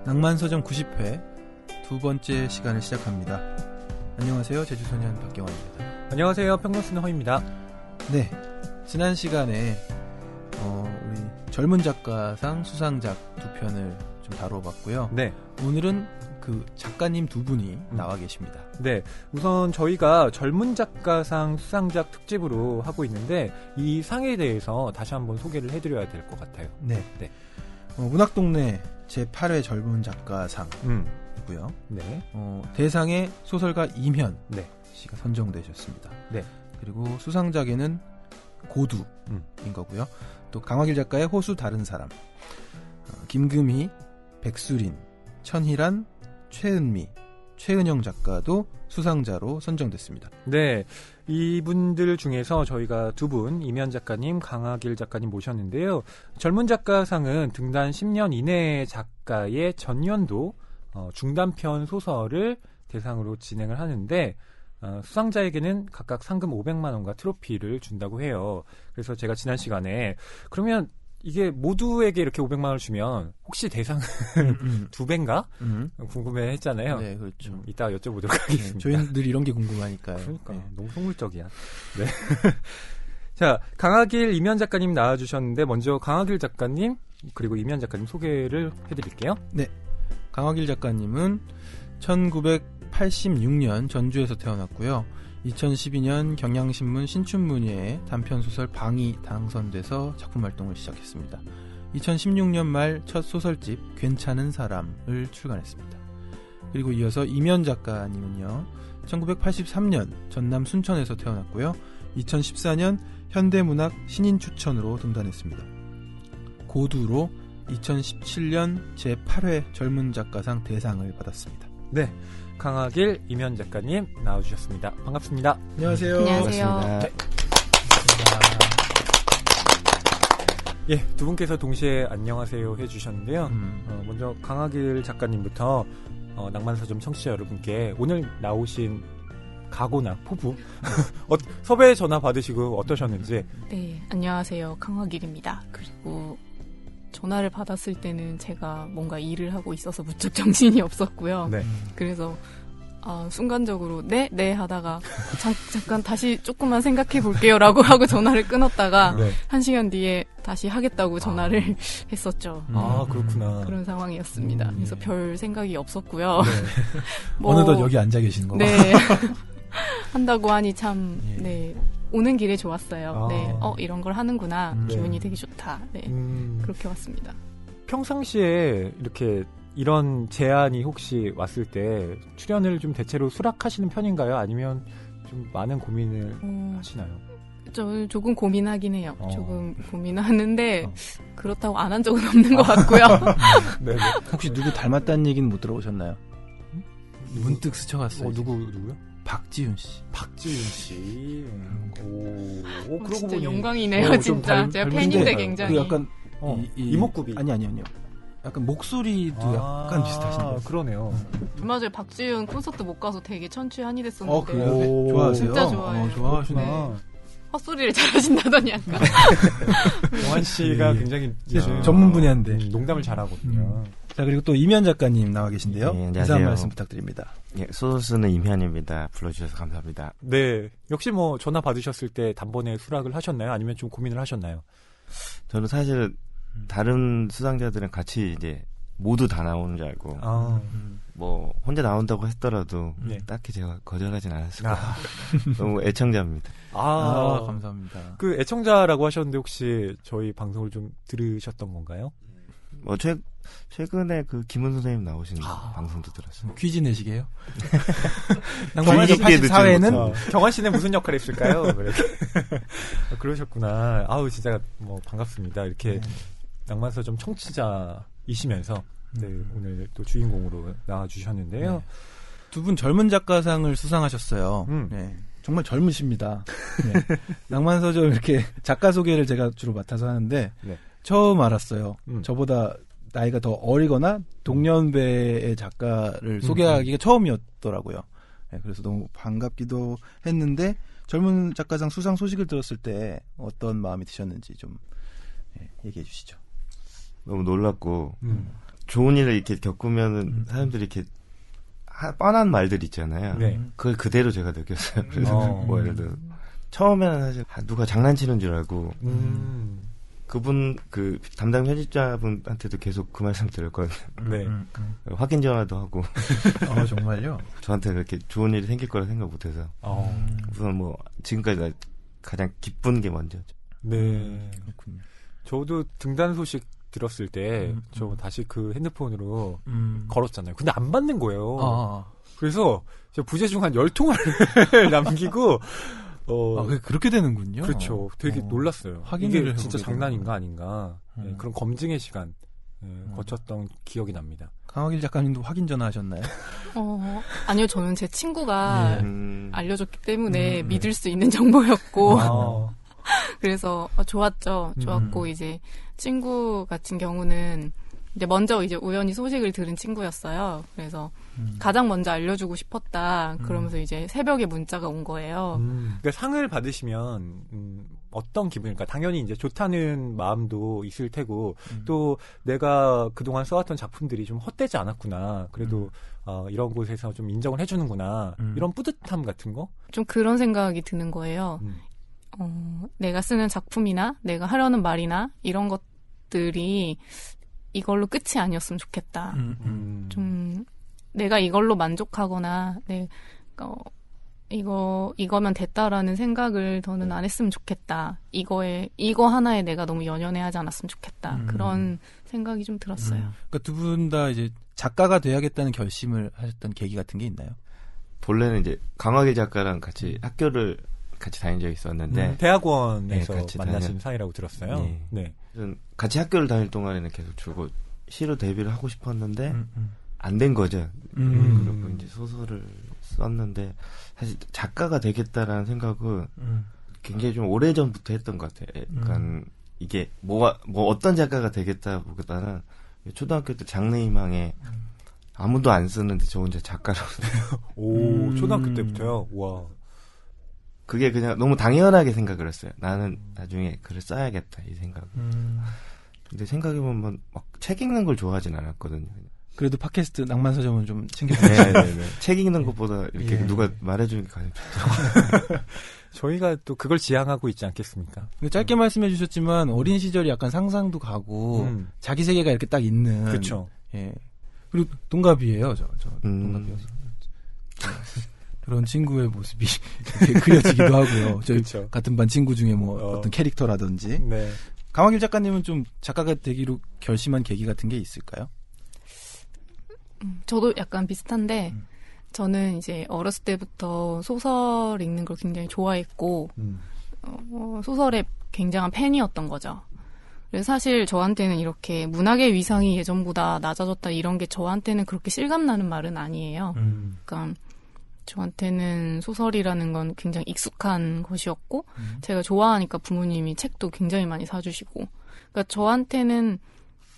낭만서점 90회 두 번째 시간을 시작합니다. 안녕하세요. 제주소년 박경환입니다. 안녕하세요. 평론쓰는 허입니다. 네, 지난 시간에 우리 젊은 작가상 수상작 두 편을 좀 다뤄봤고요. 네. 오늘은 그 작가님 두 분이 나와 계십니다. 네, 우선 저희가 젊은 작가상 수상작 특집으로 하고 있는데 이 상에 대해서 다시 한번 소개를 해드려야 될 것 같아요. 네. 네. 문학동네 제8회 젊은 작가상이고요. 네. 대상에 소설가 이면 네. 씨가 선정되셨습니다. 네. 그리고 수상작에는 고두인 거고요. 또 강화길 작가의 호수 다른 사람, 김금희, 백수린, 천희란, 최은미, 최은영 작가도 수상자로 선정됐습니다. 네, 이분들 중에서 저희가 두 분, 이면 작가님, 강하길 작가님 모셨는데요. 젊은 작가상은 등단 10년 이내의 작가의 전년도 중단편 소설을 대상으로 진행을 하는데 수상자에게는 각각 상금 500만 원과 트로피를 준다고 해요. 그래서 제가 지난 시간에 그러면 이게 모두에게 이렇게 500만 원을 주면 혹시 대상은 두 배인가? 궁금해 했잖아요. 네, 그렇죠. 이따 여쭤보도록 하겠습니다. 네, 저희는 늘 이런 게 궁금하니까요. 그러니까 네. 너무 속물적이야. 네. 자, 강하길 이면 작가님 나와주셨는데 먼저 강하길 작가님 그리고 이면 작가님 소개를 해드릴게요. 네, 강하길 작가님은 1986년 전주에서 태어났고요. 2012년 경향신문 신춘문예에 단편소설 방이 당선돼서 작품활동을 시작했습니다. 2016년 말 첫 소설집 괜찮은 사람을 출간했습니다. 그리고 이어서 이면 작가님은요, 1983년 전남 순천에서 태어났고요. 2014년 현대문학 신인 추천으로 등단했습니다. 고두로 2017년 제8회 젊은 작가상 대상을 받았습니다. 네, 강하길 이면 작가님 나와주셨습니다. 반갑습니다. 안녕하세요. 안녕하세요. 반갑습니다. 예, 두 분께서 동시에 안녕하세요 해주셨는데요. 먼저 강하길 작가님부터 낭만서점 청취자 여러분께 오늘 나오신 각오나 포부 섭외 전화 받으시고 어떠셨는지. 네, 안녕하세요. 강화길입니다. 그리고 전화를 받았을 때는 제가 뭔가 일을 하고 있어서 무척 정신이 없었고요. 네. 그래서 순간적으로 네 하다가 잠깐 다시 조금만 생각해 볼게요 라고 하고 전화를 끊었다가 네. 1시간 뒤에 다시 하겠다고 전화를 했었죠. 아, 그렇구나. 그런 상황이었습니다. 그래서 별 생각이 없었고요. 네. 어느덧 여기 앉아 계시는 거고. 네. 한다고 하니 참, 예. 네. 오는 길에 좋았어요. 아. 네. 이런 걸 하는구나. 기분이 되게 좋다. 네. 음, 그렇게 왔습니다. 평상시에 이렇게 이런 제안이 혹시 왔을 때 출연을 좀 대체로 수락하시는 편인가요? 아니면 좀 많은 고민을 하시나요? 저 조금 고민하긴 해요. 조금 고민하는데 어. 그렇다고 안 한 적은 없는 것 같고요. 네. 혹시 누구 닮았다는 얘기는 못 들어보셨나요? 문득 스쳐갔어요. 누구요? 박지윤 씨. 박지윤 씨. 오, 그러고 진짜 보니 영광이네요. 좀 진짜 제가 닮은데 팬인데 굉장히. 그 약간 이목구비. 아니요. 약간 목소리도 약간 비슷하신 것 같아요. 그러네요. 맞아요. 박지윤 콘서트 못 가서 되게 천추한이 됐었는데 그래요? 오. 좋아하세요? 진짜 좋아해요. 좋아하시나. 네. 헛소리를 잘하신다더니 약간. 정환 씨가 예. 굉장히 전문 분야인데. 농담을 잘하거든요. 자, 그리고 또 이면 작가님 나와 계신데요. 네, 인사 안녕하세요. 한 말씀 부탁드립니다. 예, 소설 쓰는 임현입니다. 불러주셔서 감사합니다. 네. 역시 뭐 전화 받으셨을 때 단번에 수락을 하셨나요? 아니면 좀 고민을 하셨나요? 저는 사실 다른 수상자들은 같이 이제 모두 다 나오는 줄 알고 뭐 혼자 나온다고 했더라도 네. 딱히 제가 거절하진 않았을 거예요. 너무 애청자입니다. 감사합니다. 그 애청자라고 하셨는데 혹시 저희 방송을 좀 들으셨던 건가요? 뭐 최근에 그 김은 선생님 나오신 방송도 들었어요. 퀴즈 내시게요? 낭만서점 84회는 경환 씨는 무슨 역할 했을까요? 그러셨구나. 아우 진짜 뭐 반갑습니다. 이렇게 낭만서점 청취자이시면서 네, 오늘 또 주인공으로 나와주셨는데요. 네. 두 분 젊은 작가상을 수상하셨어요. 네. 정말 젊으십니다. 네. 낭만서점 이렇게 작가 소개를 제가 주로 맡아서 하는데 네. 처음 알았어요. 저보다 나이가 더 어리거나 동년배의 작가를 소개하기가 처음이었더라고요. 네, 그래서 너무 반갑기도 했는데 젊은 작가상 수상 소식을 들었을 때 어떤 마음이 드셨는지 좀 얘기해 주시죠. 너무 놀랐고 좋은 일을 이렇게 겪으면은 사람들이 이렇게 뻔한 말들 있잖아요. 네. 그걸 그대로 제가 느꼈어요. 그래서 뭐 예를 들어 처음에는 사실 누가 장난치는 줄 알고 그분 그 담당 편집자분한테도 계속 그 말씀 드렸거든요. 네. 확인 전화도 하고. 정말요? 저한테 그렇게 좋은 일이 생길 거라 생각 못해서. 우선 뭐 지금까지 가장 기쁜 게 먼저죠. 네. 그렇군요. 저도 등단 소식 들었을 때 저 다시 그 핸드폰으로 걸었잖아요. 근데 안 받는 거예요. 그래서 제가 부재중 한 10통화를 남기고 그렇게 되는군요. 그렇죠. 되게 놀랐어요. 이게 진짜 장난인가 아닌가. 네, 그런 검증의 시간 거쳤던 기억이 납니다. 강하길 작가님도 확인 전화하셨나요? 아니요. 저는 제 친구가 알려줬기 때문에 믿을 수 있는 정보였고 그래서 좋았죠. 좋았고 이제 친구 같은 경우는 이제 먼저 이제 우연히 소식을 들은 친구였어요. 그래서 가장 먼저 알려주고 싶었다. 그러면서 이제 새벽에 문자가 온 거예요. 그러니까 상을 받으시면 어떤 기분일까? 당연히 이제 좋다는 마음도 있을 테고 또 내가 그동안 써왔던 작품들이 좀 헛되지 않았구나. 그래도 이런 곳에서 좀 인정을 해주는구나. 이런 뿌듯함 같은 거? 좀 그런 생각이 드는 거예요. 내가 쓰는 작품이나 내가 하려는 말이나 이런 것들이 이걸로 끝이 아니었으면 좋겠다. 좀 내가 이걸로 만족하거나 이거면 됐다라는 생각을 더는 안 했으면 좋겠다. 이거 하나에 내가 너무 연연해하지 않았으면 좋겠다. 그런 생각이 좀 들었어요. 그러니까 두 분 다 이제 작가가 돼야겠다는 결심을 하셨던 계기 같은 게 있나요? 본래는 이제 강하길 작가랑 같이 학교를 같이 다닌 적이 있었는데 대학원에서 만나신 사이라고 들었어요. 네. 같이 학교를 다닐 동안에는 계속 주고 시로 데뷔를 하고 싶었는데 안 된 거죠. 그리고 이제 소설을 썼는데 사실 작가가 되겠다라는 생각은 굉장히 좀 오래전부터 했던 것 같아요. 약간 이게 어떤 작가가 되겠다보다는 초등학교 때 장래희망에 아무도 안 쓰는데 저 혼자 작가라고. 오, 초등학교 때부터요? 와. 그게 그냥 너무 당연하게 생각을 했어요. 나는 나중에 글을 써야겠다, 이 생각을. 근데 생각해보면 막 책 읽는 걸 좋아하진 않았거든요. 그래도 팟캐스트 낭만서점은 좀 챙겨주세요. 네. 책 읽는 것보다 이렇게 누가 말해주는 게 가장 좋죠. 저희가 또 그걸 지향하고 있지 않겠습니까? 근데 짧게 말씀해 주셨지만 어린 시절이 약간 상상도 가고 자기 세계가 이렇게 딱 있는. 그렇죠. 예. 그리고 동갑이에요, 저 동갑이어서. 그런 친구의 모습이 이렇게 그려지기도 하고요. 저희 그쵸. 같은 반 친구 중에 뭐 어떤 캐릭터라든지. 네. 강하길 작가님은 좀 작가가 되기로 결심한 계기 같은 게 있을까요? 저도 약간 비슷한데 저는 이제 어렸을 때부터 소설 읽는 걸 굉장히 좋아했고 소설의 굉장한 팬이었던 거죠. 그래서 사실 저한테는 이렇게 문학의 위상이 예전보다 낮아졌다 이런 게 저한테는 그렇게 실감나는 말은 아니에요. 그러니까 저한테는 소설이라는 건 굉장히 익숙한 것이었고 제가 좋아하니까 부모님이 책도 굉장히 많이 사주시고 그러니까 저한테는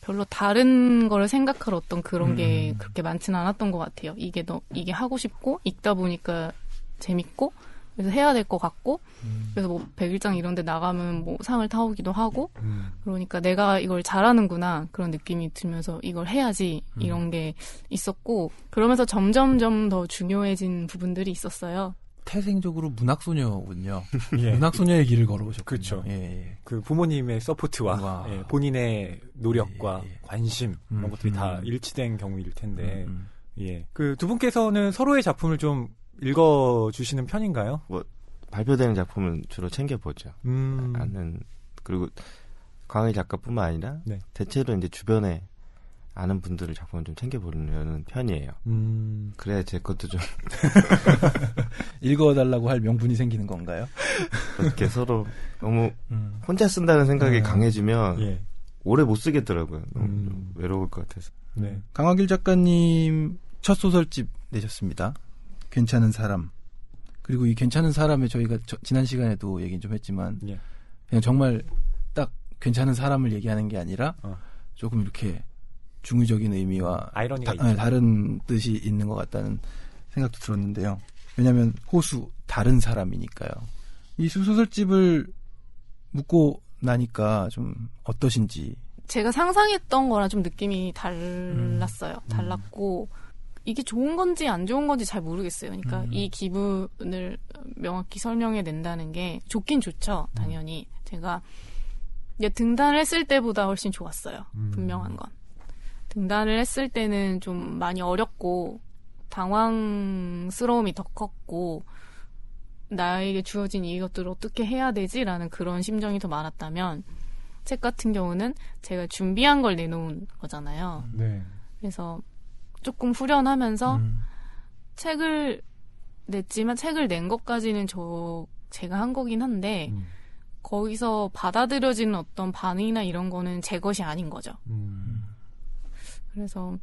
별로 다른 걸 생각할 어떤 그런 게 그렇게 많지는 않았던 것 같아요. 이게 하고 싶고 읽다 보니까 재밌고 그래서 해야 될 것 같고 그래서 뭐 백일장 이런 데 나가면 뭐 상을 타오기도 하고 그러니까 내가 이걸 잘하는구나 그런 느낌이 들면서 이걸 해야지 이런 게 있었고 그러면서 점점점 더 중요해진 부분들이 있었어요. 태생적으로 문학소녀군요. 예. 문학소녀의 길을 걸어오셨군요. 그렇죠. 예. 그 부모님의 서포트와 본인의 노력과 관심 이런 것들이 다 일치된 경우일 텐데 예. 그 두 분께서는 서로의 작품을 좀 읽어주시는 편인가요? 뭐 발표되는 작품은 주로 챙겨보죠. 그리고 강하길 작가뿐만 아니라 대체로 이제 주변에 아는 분들을 작품을 좀 챙겨보려는 편이에요. 그래야 제 것도 좀 읽어달라고 할 명분이 생기는 건가요? 이렇게 서로 너무 혼자 쓴다는 생각이 강해지면 오래 못 쓰겠더라고요. 너무 외로울 것 같아서. 네. 강하길 작가님 첫 소설집 내셨습니다. 괜찮은 사람. 그리고 이 괜찮은 사람에 저희가 지난 시간에도 얘기 좀 했지만 그냥 정말 딱 괜찮은 사람을 얘기하는 게 아니라 조금 이렇게 중의적인 의미와 아이러니가 있죠. 다른 뜻이 있는 것 같다는 생각도 들었는데요. 왜냐하면 호수 다른 사람이니까요. 이 소설집을 묻고 나니까 좀 어떠신지. 제가 상상했던 거랑 좀 느낌이 달랐어요. 달랐고 이게 좋은 건지 안 좋은 건지 잘 모르겠어요. 그러니까 이 기분을 명확히 설명해 낸다는 게 좋긴 좋죠. 당연히 제가 등단을 했을 때보다 훨씬 좋았어요. 분명한 건. 등단을 했을 때는 좀 많이 어렵고 당황스러움이 더 컸고 나에게 주어진 이것들을 어떻게 해야 되지라는 그런 심정이 더 많았다면 책 같은 경우는 제가 준비한 걸 내놓은 거잖아요. 네. 그래서 조금 후련하면서 책을 냈지만 책을 낸 것까지는 제가 한 거긴 한데 거기서 받아들여지는 어떤 반응이나 이런 거는 제 것이 아닌 거죠. 그래서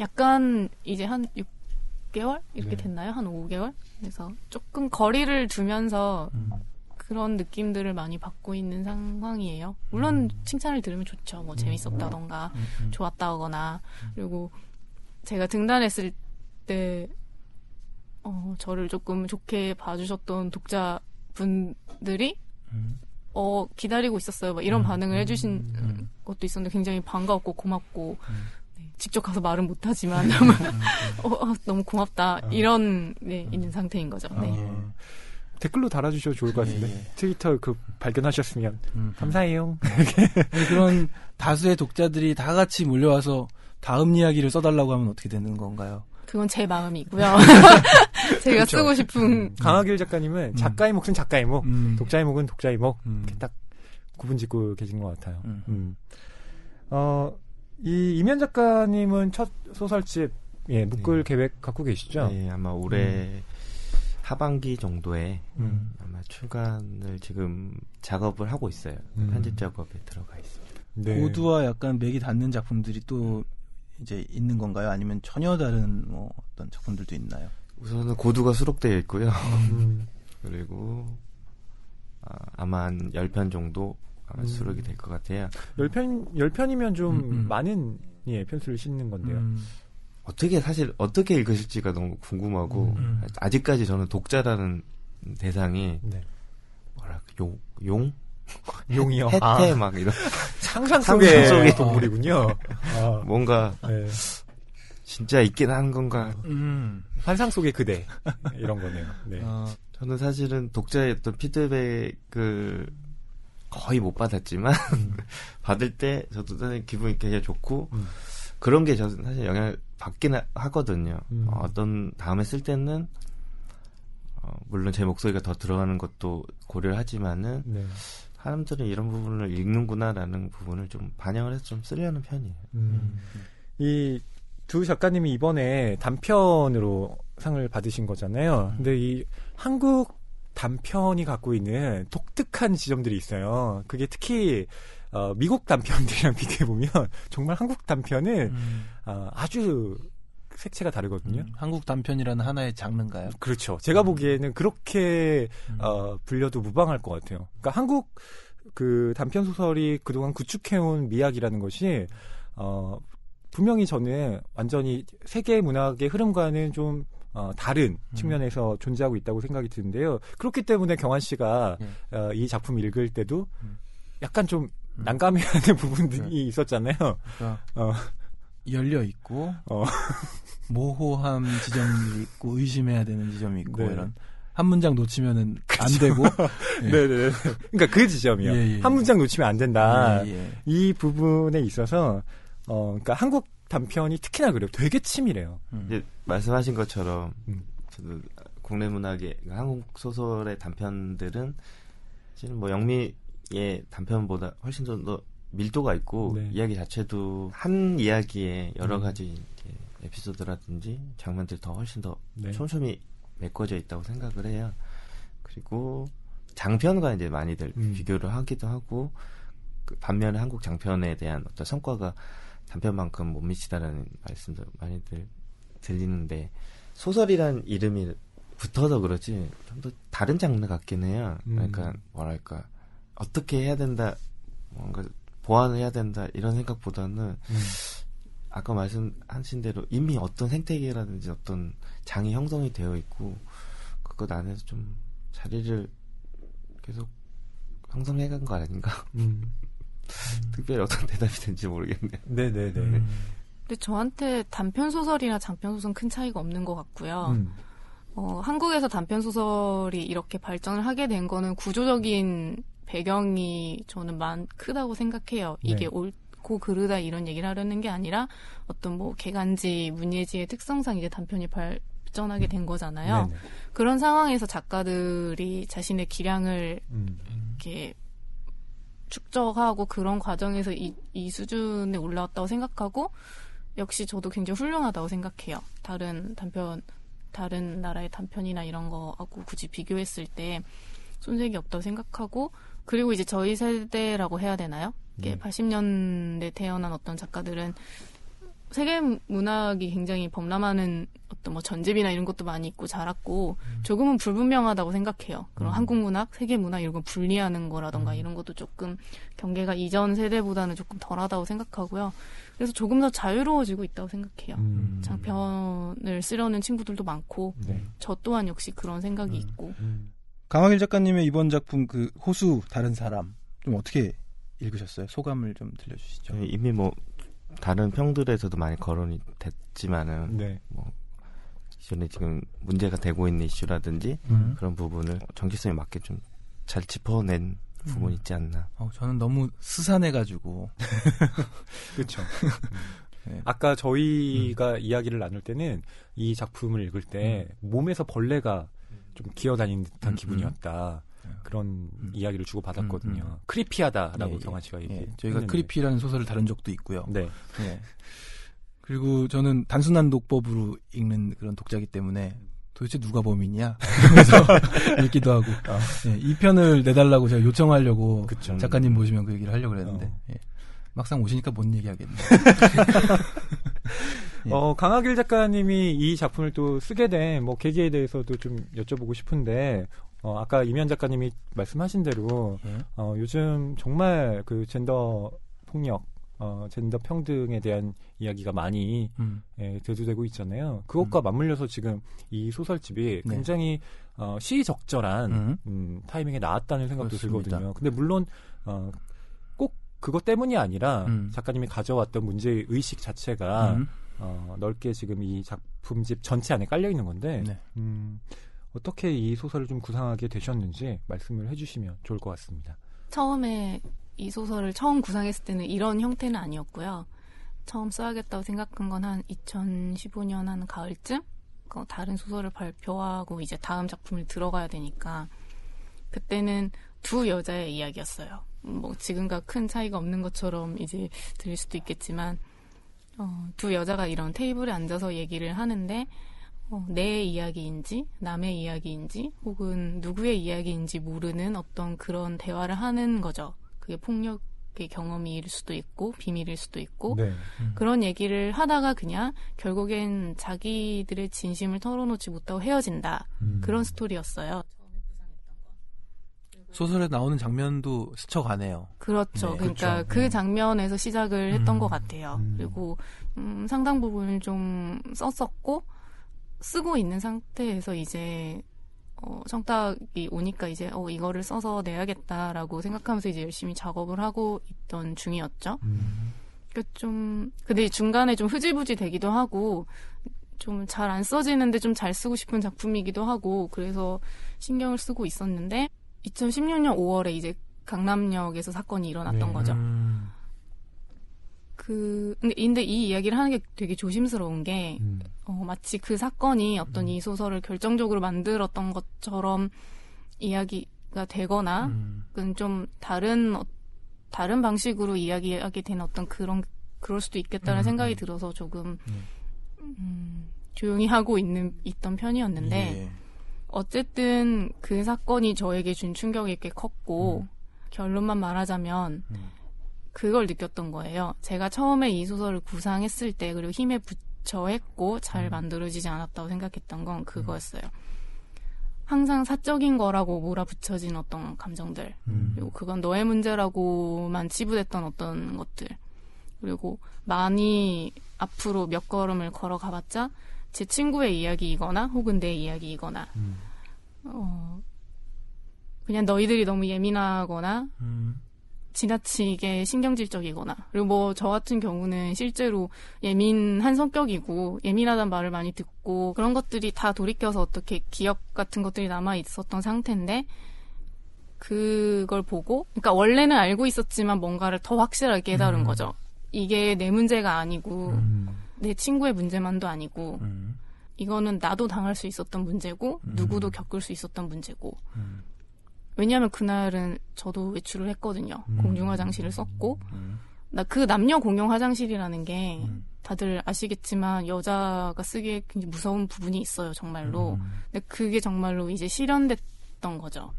약간 이제 한 6개월? 이렇게 네. 됐나요? 한 5개월? 그래서 조금 거리를 두면서 그런 느낌들을 많이 받고 있는 상황이에요. 물론 칭찬을 들으면 좋죠. 뭐 재밌었다던가 좋았다거나 그리고 제가 등단했을 때 저를 조금 좋게 봐주셨던 독자분들이 기다리고 있었어요. 막 이런 반응을 해주신 것도 있었는데 굉장히 반가웠고 고맙고 네, 직접 가서 말은 못하지만 너무 고맙다 이런 있는 상태인 거죠. 네. 댓글로 달아주셔도 좋을 것 같은데 트위터 발견하셨으면 감사해요. 그런 다수의 독자들이 다 같이 몰려와서 다음 이야기를 써달라고 하면 어떻게 되는 건가요? 그건 제 마음이고요. 제가 그렇죠. 쓰고 싶은 강하길 작가님은 작가의 몫은 작가의 몫, 독자의 몫은 독자의 몫 이렇게 딱 구분짓고 계신 것 같아요. 이 이면 작가님은 첫 소설집 묶을 계획 갖고 계시죠? 네, 아마 올해 하반기 정도에 아마 출간을 지금 작업을 하고 있어요. 편집 작업에 들어가 있습니다. 네. 고두와 약간 맥이 닿는 작품들이 또 이제 있는 건가요? 아니면 전혀 다른 뭐 어떤 작품들도 있나요? 우선은 고두가 수록되어 있고요. 그리고 아마 한 10편 정도 수록이 될 것 같아요. 10편이면 좀 많은 편수를 싣는 건데요. 어떻게 읽으실지가 너무 궁금하고 아직까지 저는 독자라는 대상이 용이요? 해태 막 이런 상상 속의 동물이군요. 뭔가 진짜 있긴 한 건가 환상 속의 그대 이런 거네요. 네. 저는 사실은 독자의 어떤 피드백을 거의 못 받았지만 받을 때 저도 사실 기분이 굉장히 좋고 그런 게 저는 사실 영향을 받긴 하거든요. 어떤 다음에 쓸 때는 물론 제 목소리가 더 들어가는 것도 고려를 하지만은 사람들은 이런 부분을 읽는구나라는 부분을 좀 반영을 해서 좀 쓰려는 편이에요. 이 두 작가님이 이번에 단편으로 상을 받으신 거잖아요. 근데 이 한국 단편이 갖고 있는 독특한 지점들이 있어요. 그게 특히 미국 단편들이랑 비교해보면 정말 한국 단편은 아주 색채가 다르거든요. 한국 단편이라는 하나의 장르인가요? 그렇죠. 제가 보기에는 그렇게 불려도 무방할 것 같아요. 그러니까 한국 그 단편 소설이 그동안 구축해온 미학이라는 것이 분명히 저는 완전히 세계 문학의 흐름과는 좀 다른 측면에서 존재하고 있다고 생각이 드는데요. 그렇기 때문에 경환 씨가 이 작품 읽을 때도 약간 좀 난감해하는 부분들이 있었잖아요. 열려 있고 모호함 지점이 있고 의심해야 되는 지점이 있고 이런 한 문장 놓치면은 안 되고. 네네. 그러니까 그 지점이요. 한 문장 놓치면 안 된다. 이 부분에 있어서 그러니까 한국 단편이 특히나 그래요. 되게 치밀해요. 이제 말씀하신 것처럼 저도 국내 문학의 한국 소설의 단편들은 사실은 뭐 영미의 단편보다 훨씬 더 밀도가 있고 이야기 자체도 한 이야기에 여러 가지 이제 에피소드라든지 장면들이 더 훨씬 더 촘촘히 메꿔져 있다고 생각을 해요. 그리고 장편과 이제 많이들 비교를 하기도 하고 반면에 한국 장편에 대한 어떤 성과가 단편만큼 못 미치다라는 말씀도 많이들 들리는데 소설이란 이름이 붙어서 그렇지 좀 더 다른 장르 같긴 해요. 그러니까 뭐랄까 어떻게 해야 된다 뭔가 보완을 해야 된다 이런 생각보다는 아까 말씀하신 대로 이미 어떤 생태계라든지 어떤 장이 형성이 되어 있고 그것 안에서 좀 자리를 계속 형성해간 거 아닌가. 특별히 어떤 대답이 된지 모르겠네요. 네네네. 근데 저한테 단편 소설이나 장편 소설은 큰 차이가 없는 것 같고요. 한국에서 단편 소설이 이렇게 발전을 하게 된 거는 구조적인 배경이 저는 크다고 생각해요. 이게 네. 옳고 그르다 이런 얘기를 하려는 게 아니라 어떤 뭐 개간지, 문예지의 특성상 이제 단편이 발전하게 된 거잖아요. 네네. 그런 상황에서 작가들이 자신의 기량을 이렇게 축적하고 그런 과정에서 이 수준에 올라왔다고 생각하고 역시 저도 굉장히 훌륭하다고 생각해요. 다른 나라의 단편이나 이런 거하고 굳이 비교했을 때 손색이 없다고 생각하고 그리고 이제 저희 세대라고 해야 되나요? 이게 80년대 태어난 어떤 작가들은 세계 문학이 굉장히 범람하는 어떤 뭐 전집이나 이런 것도 많이 있고 자랐고 조금은 불분명하다고 생각해요. 그럼 한국 문학, 세계 문학 이런 걸 분리하는 거라던가 이런 것도 조금 경계가 이전 세대보다는 조금 덜하다고 생각하고요. 그래서 조금 더 자유로워지고 있다고 생각해요. 장편을 쓰려는 친구들도 많고 저 또한 역시 그런 생각이 있고. 강하길 작가님의 이번 작품 그 호수 다른 사람 좀 어떻게 읽으셨어요? 소감을 좀 들려주시죠. 이미 뭐 다른 평들에서도 많이 거론이 됐지만은 네. 뭐 기존에 지금 문제가 되고 있는 이슈라든지 그런 부분을 정체성에 맞게 좀 잘 짚어낸 부분이 있지 않나. 저는 너무 스산해가지고. 그렇죠. 네. 아까 저희가 이야기를 나눌 때는 이 작품을 읽을 때 몸에서 벌레가 좀 기어다니는 듯한 기분이었다. 그런 이야기를 주고받았거든요. 크리피하다라고 경아 씨가 얘기했는데. 저희가 크리피라는 소설을 다룬 적도 있고요. 네. 네. 그리고 저는 단순한 독법으로 읽는 그런 독자이기 때문에 도대체 누가 범인이야? 그래서 읽기도 하고. 네, 이 편을 내달라고 제가 요청하려고 그쵸. 작가님 모시면 그 얘기를 하려고 그랬는데 예. 막상 오시니까 뭔 얘기하겠네. 예. 강하길 작가님이 이 작품을 또 쓰게 된 뭐 계기에 대해서도 좀 여쭤보고 싶은데 아까 이면 작가님이 말씀하신 대로 요즘 정말 그 젠더 폭력, 젠더 평등에 대한 이야기가 많이 대두되고 있잖아요. 그것과 맞물려서 지금 이 소설집이 굉장히 시의적절한 타이밍에 나왔다는 생각도 그렇습니다. 들거든요. 근데 물론 꼭 그것 때문이 아니라 작가님이 가져왔던 문제의 의식 자체가 넓게 지금 이 작품집 전체 안에 깔려 있는 건데 어떻게 이 소설을 좀 구상하게 되셨는지 말씀을 해주시면 좋을 것 같습니다. 처음에 이 소설을 처음 구상했을 때는 이런 형태는 아니었고요. 처음 써야겠다고 생각한 건 한 2015년 한 가을쯤 다른 소설을 발표하고 이제 다음 작품을 들어가야 되니까 그때는 두 여자의 이야기였어요. 뭐 지금과 큰 차이가 없는 것처럼 이제 들릴 수도 있겠지만 두 여자가 이런 테이블에 앉아서 얘기를 하는데 내 이야기인지 남의 이야기인지 혹은 누구의 이야기인지 모르는 어떤 그런 대화를 하는 거죠. 그게 폭력의 경험일 수도 있고 비밀일 수도 있고 네. 그런 얘기를 하다가 그냥 결국엔 자기들의 진심을 털어놓지 못하고 헤어진다. 그런 스토리였어요. 소설에 나오는 장면도 스쳐가네요. 그렇죠. 네, 그러니까 그렇죠. 그 장면에서 시작을 했던 것 같아요. 그리고 상당 부분을 좀 썼었고 쓰고 있는 상태에서 이제 청탁이 오니까 이제 이거를 써서 내야겠다라고 생각하면서 이제 열심히 작업을 하고 있던 중이었죠. 근데 중간에 좀 흐지부지 되기도 하고 좀 잘 안 써지는데 좀 잘 쓰고 싶은 작품이기도 하고 그래서 신경을 쓰고 있었는데 2016년 5월에 이제 강남역에서 사건이 일어났던 거죠. 근데 이 이야기를 하는 게 되게 조심스러운 게 마치 그 사건이 어떤 이 소설을 결정적으로 만들었던 것처럼 이야기가 되거나 좀 다른 방식으로 이야기하게 되는 어떤 그럴 수도 있겠다는 생각이 들어서 조금 조용히 하고 있던 편이었는데 예. 어쨌든 그 사건이 저에게 준 충격이 꽤 컸고 결론만 말하자면 그걸 느꼈던 거예요. 제가 처음에 이 소설을 구상했을 때 그리고 힘에 부처 했고 잘 만들어지지 않았다고 생각했던 건 그거였어요. 항상 사적인 거라고 몰아붙여진 어떤 감정들 그리고 그건 너의 문제라고만 치부됐던 어떤 것들 그리고 많이 앞으로 몇 걸음을 걸어가봤자 제 친구의 이야기이거나 혹은 내 이야기이거나 그냥 너희들이 너무 예민하거나 지나치게 신경질적이거나 그리고 뭐 저 같은 경우는 실제로 예민한 성격이고 예민하다는 말을 많이 듣고 그런 것들이 다 돌이켜서 어떻게 기억 같은 것들이 남아 있었던 상태인데 그걸 보고 그러니까 원래는 알고 있었지만 뭔가를 더 확실하게 깨달은 거죠. 이게 내 문제가 아니고 내 친구의 문제만도 아니고 이거는 나도 당할 수 있었던 문제고 누구도 겪을 수 있었던 문제고 왜냐하면 그날은 저도 외출을 했거든요. 공중 화장실을 썼고 나 그 남녀 공용 화장실이라는 게 다들 아시겠지만 여자가 쓰기에 굉장히 무서운 부분이 있어요. 정말로. 근데 그게 정말로 이제 실현됐던 거죠.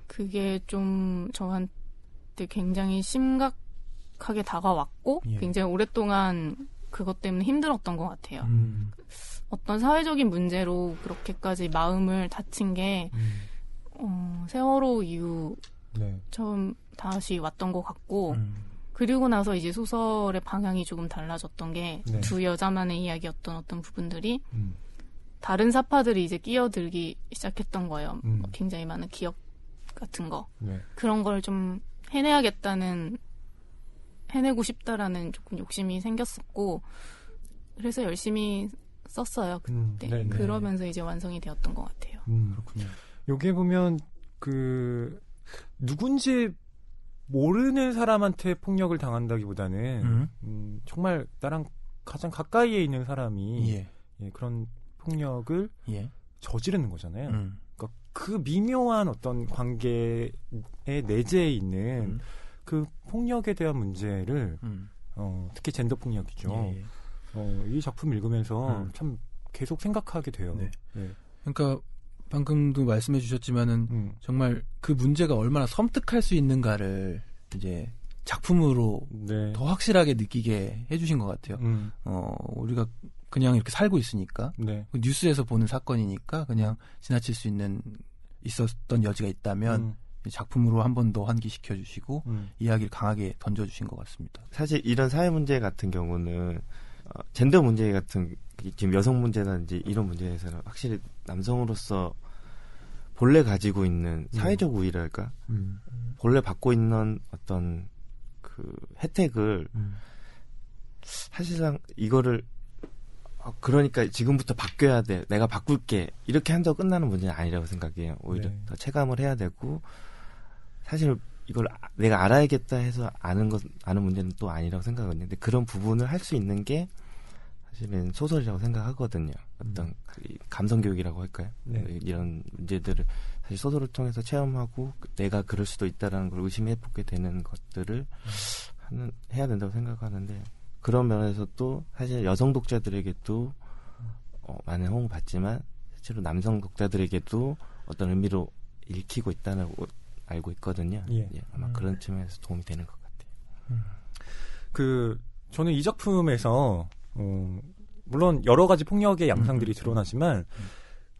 그게 좀 저한테 굉장히 심각하게 다가왔고 예. 굉장히 오랫동안 그것 때문에 힘들었던 것 같아요. 어떤 사회적인 문제로 그렇게까지 마음을 다친 게 세월호 이후 네. 처음 다시 왔던 것 같고 그리고 나서 이제 소설의 방향이 조금 달라졌던 게 두 네. 여자만의 이야기였던 어떤 부분들이 다른 사파들이 이제 끼어들기 시작했던 거예요. 굉장히 많은 기억 같은 거. 네. 그런 걸 좀 해내고 싶다라는 조금 욕심이 생겼었고 그래서 열심히 썼어요. 그때. 네, 네. 그러면서 이제 완성이 되었던 것 같아요. 그렇군요. 여기 보면 누군지 모르는 사람한테 폭력을 당한다기보다는 정말 나랑 가장 가까이에 있는 사람이 예. 예, 그런 폭력을 예. 저지르는 거잖아요. 그러니까 그 미묘한 어떤 관계의 내재에 있는 그 폭력에 대한 문제를 특히 젠더 폭력이죠. 예, 예. 이 작품 읽으면서 참 계속 생각하게 돼요. 네. 네. 그러니까 방금도 말씀해 주셨지만은 정말 그 문제가 얼마나 섬뜩할 수 있는가를 이제 작품으로 네. 더 확실하게 느끼게 해주신 것 같아요. 우리가 그냥 이렇게 살고 있으니까 네. 뉴스에서 보는 사건이니까 그냥 지나칠 수 있었던 여지가 있다면 작품으로 한 번 더 환기시켜 주시고 이야기를 강하게 던져주신 것 같습니다. 사실 이런 사회 문제 같은 경우는 젠더 문제 같은 지금 여성 문제라든지 이런 문제에서는 확실히 남성으로서 본래 가지고 있는 사회적 우위랄까 본래 받고 있는 어떤 그 혜택을 사실상 이거를 그러니까 지금부터 바뀌어야 돼 내가 바꿀게 이렇게 한다고 끝나는 문제는 아니라고 생각해요. 오히려 네. 더 체감을 해야 되고 사실 이걸 내가 알아야겠다 해서 아는 문제는 또 아니라고 생각하거든요. 근데 그런 부분을 할 수 있는 게 사실은 소설이라고 생각하거든요. 어떤 감성 교육이라고 할까요? 네. 이런 문제들을 사실 소설을 통해서 체험하고 내가 그럴 수도 있다라는 걸 의심해보게 되는 것들을 해야 된다고 생각하는데 그런 면에서 또 사실 여성 독자들에게도 많은 호응을 받지만 실제로 남성 독자들에게도 어떤 의미로 읽히고 있다는 알고 있거든요. 예. 예, 아마 그런 측면에서 도움이 되는 것 같아요. 저는 이 작품에서 물론 여러 가지 폭력의 양상들이 드러나지만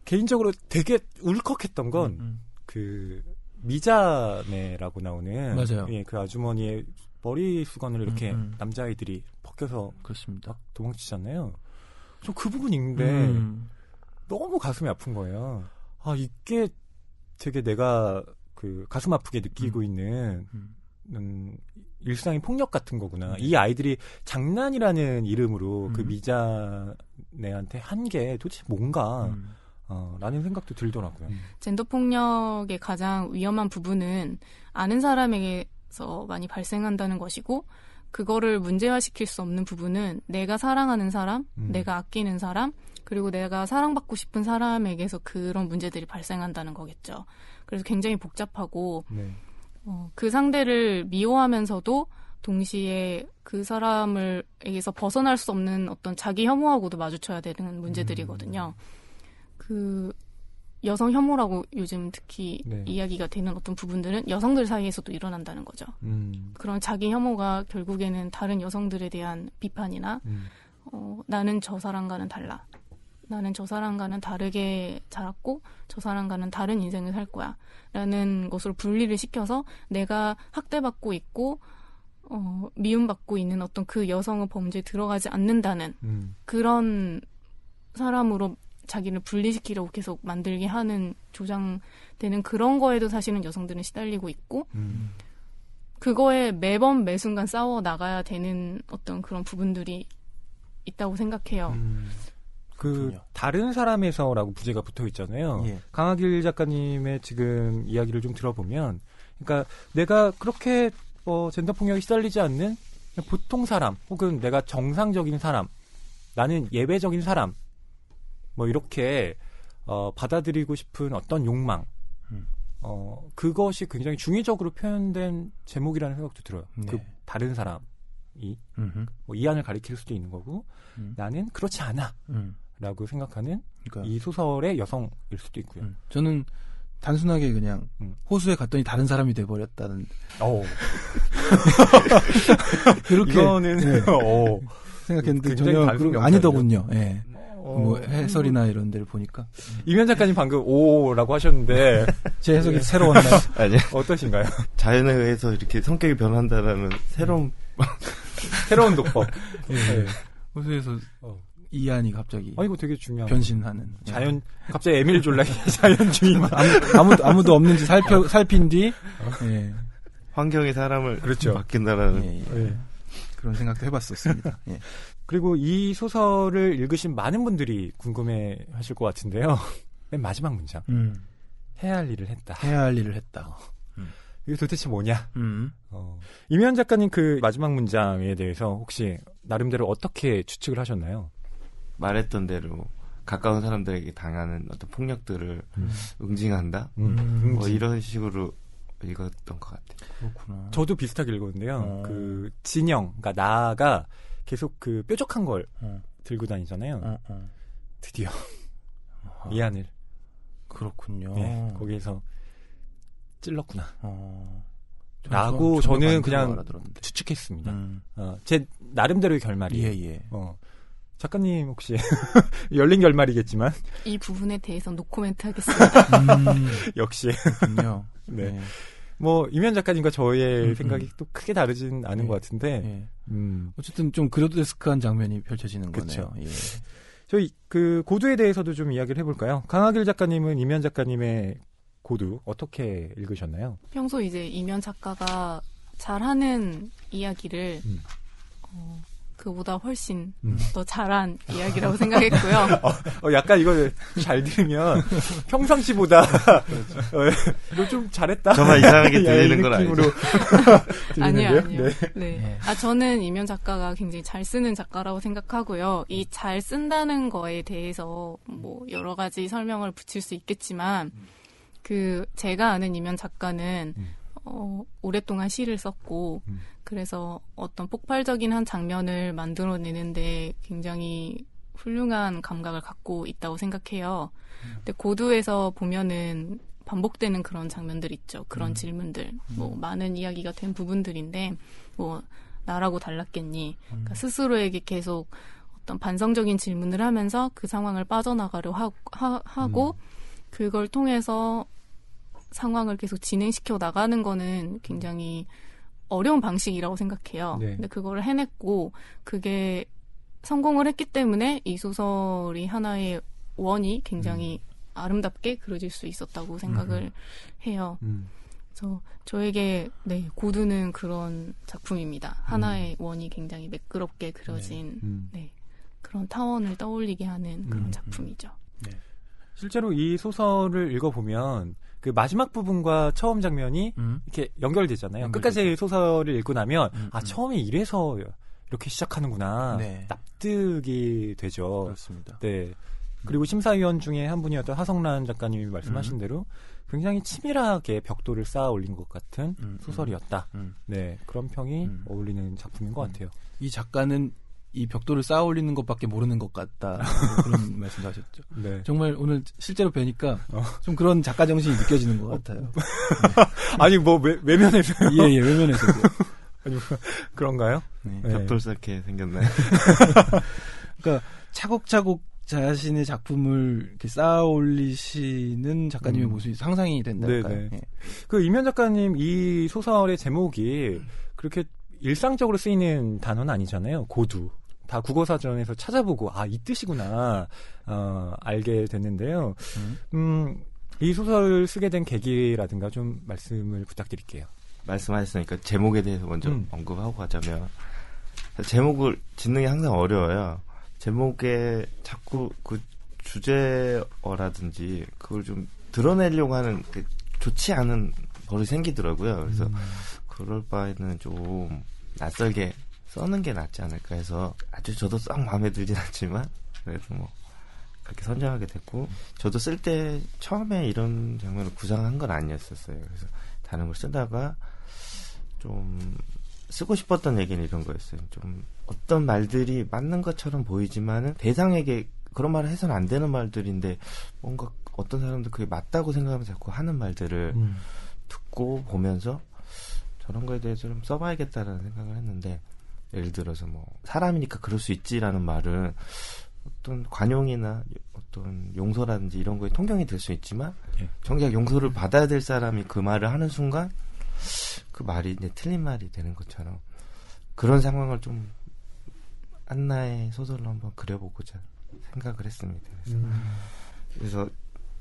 개인적으로 되게 울컥했던 건 그 미자네라고 나오는 맞아요. 예, 그 아주머니의 머리 수건을 이렇게 남자아이들이 벗겨서 그렇습니다. 막 도망치잖아요. 저 그 부분 읽는데 너무 가슴이 아픈 거예요. 아, 이게 되게 내가 그 가슴 아프게 느끼고 있는 일상의 폭력 같은 거구나. 이 아이들이 장난이라는 이름으로 그 미자네한테 한 게 도대체 뭔가 라는 생각도 들더라고요. 젠더 폭력의 가장 위험한 부분은 아는 사람에게서 많이 발생한다는 것이고 그거를 문제화시킬 수 없는 부분은 내가 사랑하는 사람, 내가 아끼는 사람, 그리고 내가 사랑받고 싶은 사람에게서 그런 문제들이 발생한다는 거겠죠. 그래서 굉장히 복잡하고 네. 그 상대를 미워하면서도 동시에 그 사람에게서 벗어날 수 없는 어떤 자기 혐오하고도 마주쳐야 되는 문제들이거든요. 그 여성 혐오라고 요즘 특히 네. 이야기가 되는 어떤 부분들은 여성들 사이에서도 일어난다는 거죠. 그런 자기 혐오가 결국에는 다른 여성들에 대한 비판이나 나는 저 사람과는 달라. 나는 저 사람과는 다르게 자랐고 저 사람과는 다른 인생을 살 거야. 라는 것으로 분리를 시켜서 내가 학대받고 있고 미움받고 있는 어떤 그 여성의 범죄에 들어가지 않는다는 그런 사람으로 자기를 분리시키려고 계속 만들게 하는 조장되는 그런 거에도 사실은 여성들은 시달리고 있고 그거에 매번 매순간 싸워 나가야 되는 어떤 그런 부분들이 있다고 생각해요. 그 다른 사람에서라고 부제가 붙어 있잖아요. 예. 강하길 작가님의 지금 이야기를 좀 들어보면, 그러니까 내가 그렇게 젠더 폭력에 시달리지 않는 그냥 보통 사람, 혹은 내가 정상적인 사람, 나는 예외적인 사람, 뭐 이렇게 받아들이고 싶은 어떤 욕망, 그것이 굉장히 중의적으로 표현된 제목이라는 생각도 들어요. 네. 그 다른 사람이 뭐 이안을 가리킬 수도 있는 거고, 나는 그렇지 않아 라고 생각하는 그러니까. 이 소설의 여성일 수도 있고요. 저는 단순하게 그냥 호수에 갔더니 다른 사람이 돼버렸다는. 그렇게 이거는 네. 생각했는데 전혀 아니더군요. 예. 뭐 해설이나 이런 데를 보니까 이면 작가님 방금 오라고 하셨는데 제 해석이 새로웠나요? 아니요. 어떠신가요? 자연에 의해서 이렇게 성격이 변한다라는 새로운 독법. 네. 호수에서 이안이 갑자기 이거 되게 중요한 변신하는 갑자기 에밀 졸라의 자연주의 아무도 없는지 살핀 뒤 예. 환경이 사람을 그렇죠. 바뀐다라는 그런 생각도 해봤었습니다. 예. 그리고 이 소설을 읽으신 많은 분들이 궁금해하실 것 같은데요. 맨 마지막 문장. 해야 할 일을 했다. 해야 할 일을 했다. 이게 도대체 뭐냐? 이면 작가님 그 마지막 문장에 대해서 혹시 나름대로 어떻게 추측을 하셨나요? 말했던 대로 가까운 사람들에게 당하는 어떤 폭력들을 응징한다? 뭐 이런 식으로 읽었던 것 같아요. 그렇구나. 저도 비슷하게 읽었는데요. 그 진영, 그러니까 나가 계속 그 뾰족한 걸 들고 다니잖아요. 드디어 이안을. 그렇군요. 네, 거기에서 찔렀구나. 라고 저는 그냥 추측했습니다. 제 나름대로의 결말이에요. 예. 작가님 혹시 열린 결말이겠지만 이 부분에 대해서 노코멘트 하겠습니다. 역시 그렇군요. 네. 뭐 이면 작가님과 저의 생각이 또 크게 다르진 않은 것 같은데 어쨌든 좀 그로데스크한 장면이 펼쳐지는 그쵸. 거네요. 예. 저희 그 고두에 대해서도 좀 이야기를 해볼까요? 강하길 작가님은 이면 작가님의 고두 어떻게 읽으셨나요? 평소 이제 이면 작가가 잘하는 이야기를 그보다 훨씬 더 잘한 이야기라고 생각했고요. 약간 이거 잘 들으면 평상시보다 너 좀 잘했다. 저만 이상하게 들리는 건 아니죠? 아니요. 네. 저는 이면 작가가 굉장히 잘 쓰는 작가라고 생각하고요. 이 잘 쓴다는 거에 대해서 뭐 여러 가지 설명을 붙일 수 있겠지만 그 제가 아는 이면 작가는 오랫동안 시를 썼고 그래서 어떤 폭발적인 한 장면을 만들어내는데 굉장히 훌륭한 감각을 갖고 있다고 생각해요. 근데 고두에서 보면은 반복되는 그런 장면들 있죠. 그런 질문들. 뭐 많은 이야기가 된 부분들인데 뭐 나라고 달랐겠니? 그러니까 스스로에게 계속 어떤 반성적인 질문을 하면서 그 상황을 빠져나가려 하고 그걸 통해서 상황을 계속 진행시켜 나가는 거는 굉장히 어려운 방식이라고 생각해요. 네. 근데 그거를 해냈고 그게 성공을 했기 때문에 이 소설이 하나의 원이 굉장히 아름답게 그려질 수 있었다고 생각을 해요. 그래서 저에게 고두는 그런 작품입니다. 하나의 원이 굉장히 매끄럽게 그려진 그런 타원을 떠올리게 하는 그런 작품이죠. 네. 실제로 이 소설을 읽어보면 그 마지막 부분과 처음 장면이 이렇게 연결되잖아요. 끝까지 소설을 읽고 나면 처음에 이래서 이렇게 시작하는구나. 네. 납득이 되죠. 그렇습니다. 네. 그리고 심사위원 중에 한 분이었던 하성란 작가님이 말씀하신 대로 굉장히 치밀하게 벽돌을 쌓아 올린 것 같은 소설이었다. 네. 그런 평이 어울리는 작품인 것 같아요. 이 작가는 이 벽돌을 쌓아 올리는 것밖에 모르는 것 같다. 그런 말씀도 하셨죠. 네. 정말 오늘 실제로 뵈니까 좀 그런 작가 정신이 느껴지는 것 같아요. 네. 아니, 뭐, 외면에서요? 예, 외면에서도. 아니, 그런가요? 네. 벽돌 쌓게 생겼나요? 그러니까 차곡차곡 자신의 작품을 이렇게 쌓아 올리시는 작가님의 모습이 상상이 된달까요? 네. 그 이면 작가님 이 소설의 제목이 그렇게 일상적으로 쓰이는 단어는 아니잖아요. 고두. 다 국어사전에서 찾아보고 이 뜻이구나 알게 됐는데요. 이 소설을 쓰게 된 계기라든가 좀 말씀을 부탁드릴게요. 말씀하셨으니까 제목에 대해서 먼저 언급하고 가자면 제목을 짓는 게 항상 어려워요. 제목에 자꾸 그 주제어라든지 그걸 좀 드러내려고 하는 좋지 않은 버릇이 생기더라고요. 그래서 그럴 바에는 좀 낯설게 써는 게 낫지 않을까 해서 아주 저도 썩 마음에 들진 않지만 그래도 뭐 그렇게 선정하게 됐고 저도 쓸 때 처음에 이런 장면을 구상한 건 아니었었어요. 그래서 다른 걸 쓰다가 좀 쓰고 싶었던 얘기는 이런 거였어요. 좀 어떤 말들이 맞는 것처럼 보이지만은 대상에게 그런 말을 해서는 안 되는 말들인데 뭔가 어떤 사람도 그게 맞다고 생각하면서 자꾸 하는 말들을 듣고 보면서 저런 거에 대해서 좀 써봐야겠다라는 생각을 했는데 예를 들어서 뭐 사람이니까 그럴 수 있지라는 말은 어떤 관용이나 어떤 용서라든지 이런 거에 통경이 될 수 있지만 정작 용서를 받아야 될 사람이 그 말을 하는 순간 그 말이 이제 틀린 말이 되는 것처럼 그런 상황을 좀 안나의 소설로 한번 그려보고자 생각을 했습니다. 그래서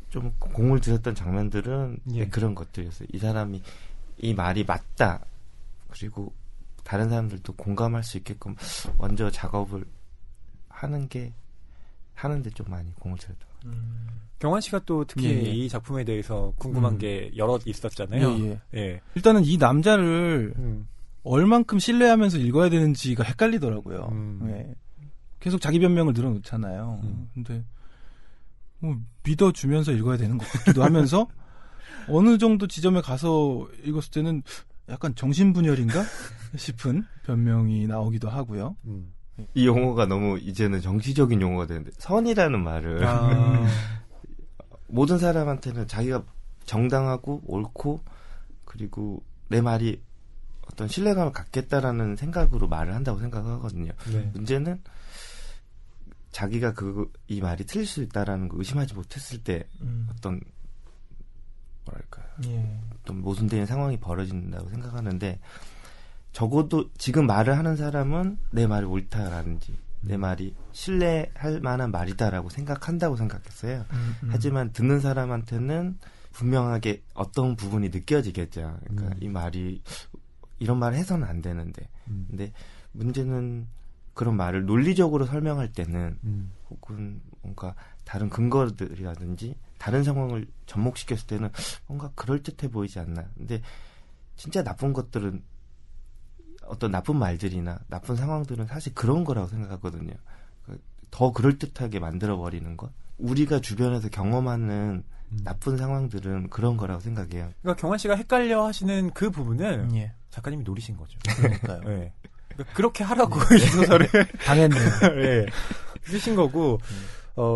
좀 공을 들였던 장면들은 그런 것들이었어요. 이 사람이 이 말이 맞다. 그리고 다른 사람들도 공감할 수 있게끔 먼저 작업을 하는데 좀 많이 공을 들였던 것 같아요. 경환 씨가 또 특히 이 작품에 대해서 궁금한 게 여러 있었잖아요. 일단은 이 남자를 얼만큼 신뢰하면서 읽어야 되는지가 헷갈리더라고요. 계속 자기 변명을 늘어놓잖아요. 근데 뭐 믿어주면서 읽어야 되는 것 같기도 하면서 어느 정도 지점에 가서 읽었을 때는 약간 정신분열인가 싶은 변명이 나오기도 하고요. 이 용어가 너무 이제는 정치적인 용어가 되는데 선이라는 말을 모든 사람한테는 자기가 정당하고 옳고 그리고 내 말이 어떤 신뢰감을 갖겠다라는 생각으로 말을 한다고 생각하거든요. 문제는 자기가 이 말이 틀릴 수 있다라는 거 의심하지 못했을 때 어떤 뭐랄까요 어떤 모순되는 상황이 벌어진다고 생각하는데 적어도 지금 말을 하는 사람은 내 말이 옳다라든지 내 말이 신뢰할 만한 말이다라고 생각한다고 생각했어요. 하지만 듣는 사람한테는 분명하게 어떤 부분이 느껴지겠죠. 그러니까 이 말이 이런 말을 해서는 안 되는데 근데 문제는 그런 말을 논리적으로 설명할 때는 혹은 뭔가 다른 근거들이라든지 다른 상황을 접목시켰을 때는 뭔가 그럴듯해 보이지 않나. 근데 진짜 나쁜 것들은 어떤 나쁜 말들이나 나쁜 상황들은 사실 그런 거라고 생각하거든요. 더 그럴듯하게 만들어버리는 것. 우리가 주변에서 경험하는 나쁜 상황들은 그런 거라고 생각해요. 그러니까 경환 씨가 헷갈려 하시는 그 부분을 작가님이 노리신 거죠. 그러니까요. 그러니까 그렇게 하라고 이 소설을 당했네요. 쓰신 거고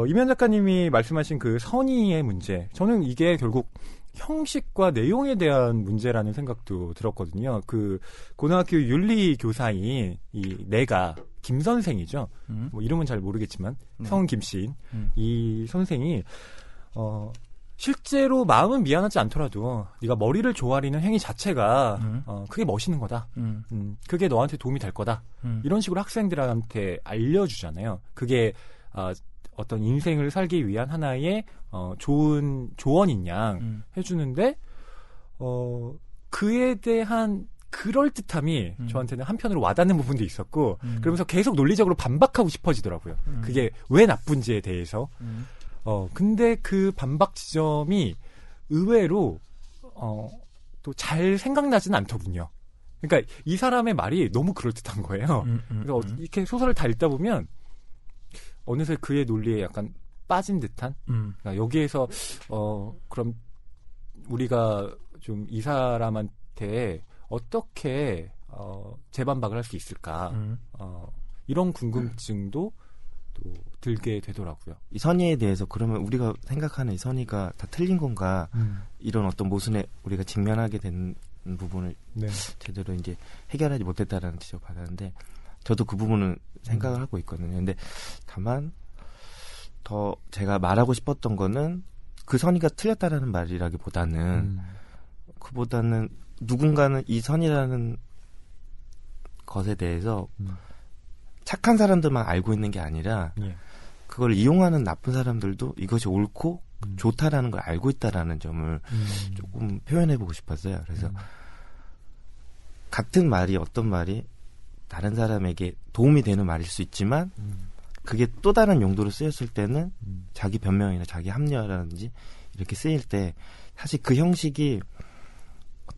이면 작가님이 말씀하신 그 선의의 문제, 저는 이게 결국 형식과 내용에 대한 문제라는 생각도 들었거든요. 그 고등학교 윤리 교사인 이 내가 김 선생이죠. 뭐 이름은 잘 모르겠지만 성은 김씨인 이 선생이 실제로 마음은 미안하지 않더라도 네가 머리를 조아리는 행위 자체가 그게 멋있는 거다. 그게 너한테 도움이 될 거다. 이런 식으로 학생들한테 알려주잖아요. 그게 어떤 인생을 살기 위한 하나의 좋은 조언인 양 해주는데 그에 대한 그럴듯함이 저한테는 한편으로 와닿는 부분도 있었고 그러면서 계속 논리적으로 반박하고 싶어지더라고요. 그게 왜 나쁜지에 대해서. 근데 그 반박 지점이 의외로 또 잘 생각나지는 않더군요. 그러니까 이 사람의 말이 너무 그럴듯한 거예요. 그래서 이렇게 소설을 다 읽다 보면 어느새 그의 논리에 약간 빠진 듯한 그러니까 여기에서 그럼 우리가 좀 이 사람한테 어떻게 재반박을 할 수 있을까 이런 궁금증도 또 들게 되더라고요. 이 선의에 대해서 그러면 우리가 생각하는 이 선의가 다 틀린 건가 이런 어떤 모순에 우리가 직면하게 된 부분을 제대로 이제 해결하지 못했다라는 지적을 받았는데 저도 그 부분은 생각을 하고 있거든요. 근데 다만 더 제가 말하고 싶었던 거는 그 선의가 틀렸다라는 말이라기보다는 그보다는 누군가는 이 선이라는 것에 대해서 착한 사람들만 알고 있는 게 아니라 그걸 이용하는 나쁜 사람들도 이것이 옳고 좋다라는 걸 알고 있다라는 점을 조금 표현해보고 싶었어요. 그래서 같은 말이 어떤 말이 다른 사람에게 도움이 되는 말일 수 있지만 그게 또 다른 용도로 쓰였을 때는 자기 변명이나 자기 합리화라든지 이렇게 쓰일 때 사실 그 형식이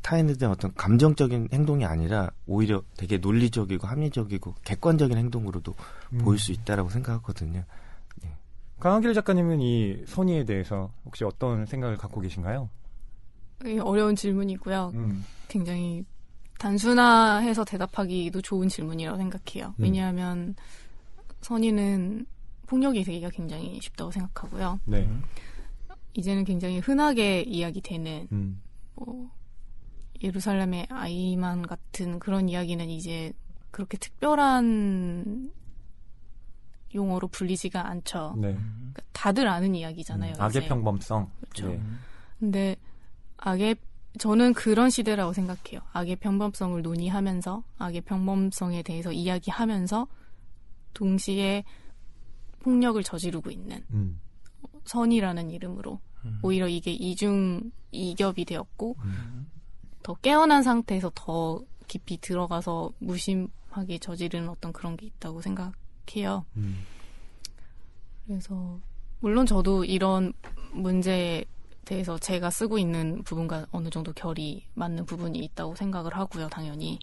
타인에 대한 어떤 감정적인 행동이 아니라 오히려 되게 논리적이고 합리적이고 객관적인 행동으로도 보일 수 있다라고 생각하거든요. 네. 강하길 작가님은 이 선의에 대해서 혹시 어떤 생각을 갖고 계신가요? 어려운 질문이고요. 굉장히 단순화해서 대답하기도 좋은 질문이라고 생각해요. 왜냐하면 선의는 폭력이 되기가 굉장히 쉽다고 생각하고요. 네. 이제는 굉장히 흔하게 이야기되는 뭐 예루살렘의 아이만 같은 그런 이야기는 이제 그렇게 특별한 용어로 불리지가 않죠. 네. 그러니까 다들 아는 이야기잖아요. 악의 이제. 평범성. 그렇죠. 네. 근데 저는 그런 시대라고 생각해요. 악의 평범성을 논의하면서 악의 평범성에 대해서 이야기하면서 동시에 폭력을 저지르고 있는 선이라는 이름으로 오히려 이게 이중이겹이 되었고 더 깨어난 상태에서 더 깊이 들어가서 무심하게 저지르는 어떤 그런 게 있다고 생각해요. 그래서 물론 저도 이런 문제에 대해서 제가 쓰고 있는 부분과 어느 정도 결이 맞는 부분이 있다고 생각을 하고요. 당연히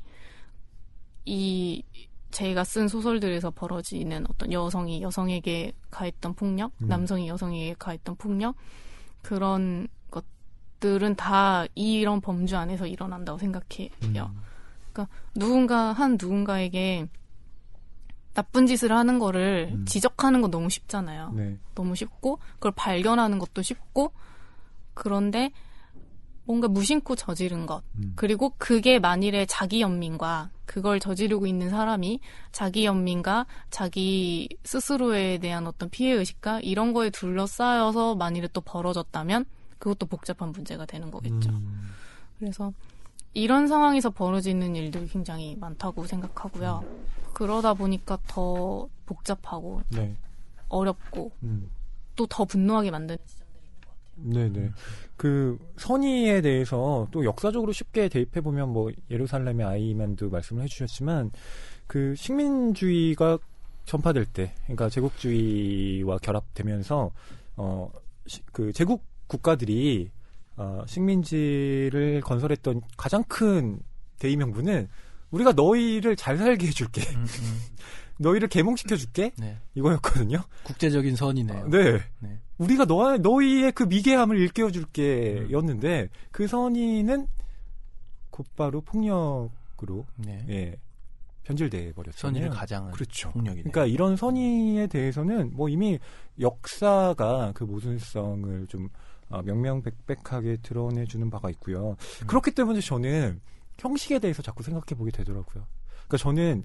제가 쓴 소설들에서 벌어지는 어떤 여성이 여성에게 가했던 폭력, 남성이 여성에게 가했던 폭력 그런 것들은 다 이런 범주 안에서 일어난다고 생각해요. 그러니까 누군가에게 나쁜 짓을 하는 거를 지적하는 건 너무 쉽잖아요. 네. 너무 쉽고 그걸 발견하는 것도 쉽고 그런데 뭔가 무심코 저지른 것 그리고 그게 만일에 자기 연민과 그걸 저지르고 있는 사람이 자기 연민과 자기 스스로에 대한 어떤 피해의식과 이런 거에 둘러싸여서 만일에 또 벌어졌다면 그것도 복잡한 문제가 되는 거겠죠. 그래서 이런 상황에서 벌어지는 일들이 굉장히 많다고 생각하고요. 그러다 보니까 더 복잡하고 네. 어렵고 또 더 분노하게 만드는 네네. 그 선의에 대해서 또 역사적으로 쉽게 대입해 보면 뭐 예루살렘의 아이만도 말씀을 해주셨지만 그 식민주의가 전파될 때, 그러니까 제국주의와 결합되면서 그 제국 국가들이 식민지를 건설했던 가장 큰 대의 명분은 우리가 너희를 잘 살게 해줄게. 너희를 계몽시켜줄게. 네. 이거였거든요. 국제적인 선이네요. 네. 네. 우리가 너희의 그 미개함을 일깨워줄게 였는데 그 선의는 곧바로 폭력으로 네. 예, 변질돼 버렸잖아요. 선의를 가장한 그렇죠. 폭력이네요. 그러니까 이런 선의에 대해서는 뭐 이미 역사가 그 모순성을 좀 명명백백하게 드러내주는 바가 있고요. 그렇기 때문에 저는 형식에 대해서 자꾸 생각해 보게 되더라고요. 그러니까 저는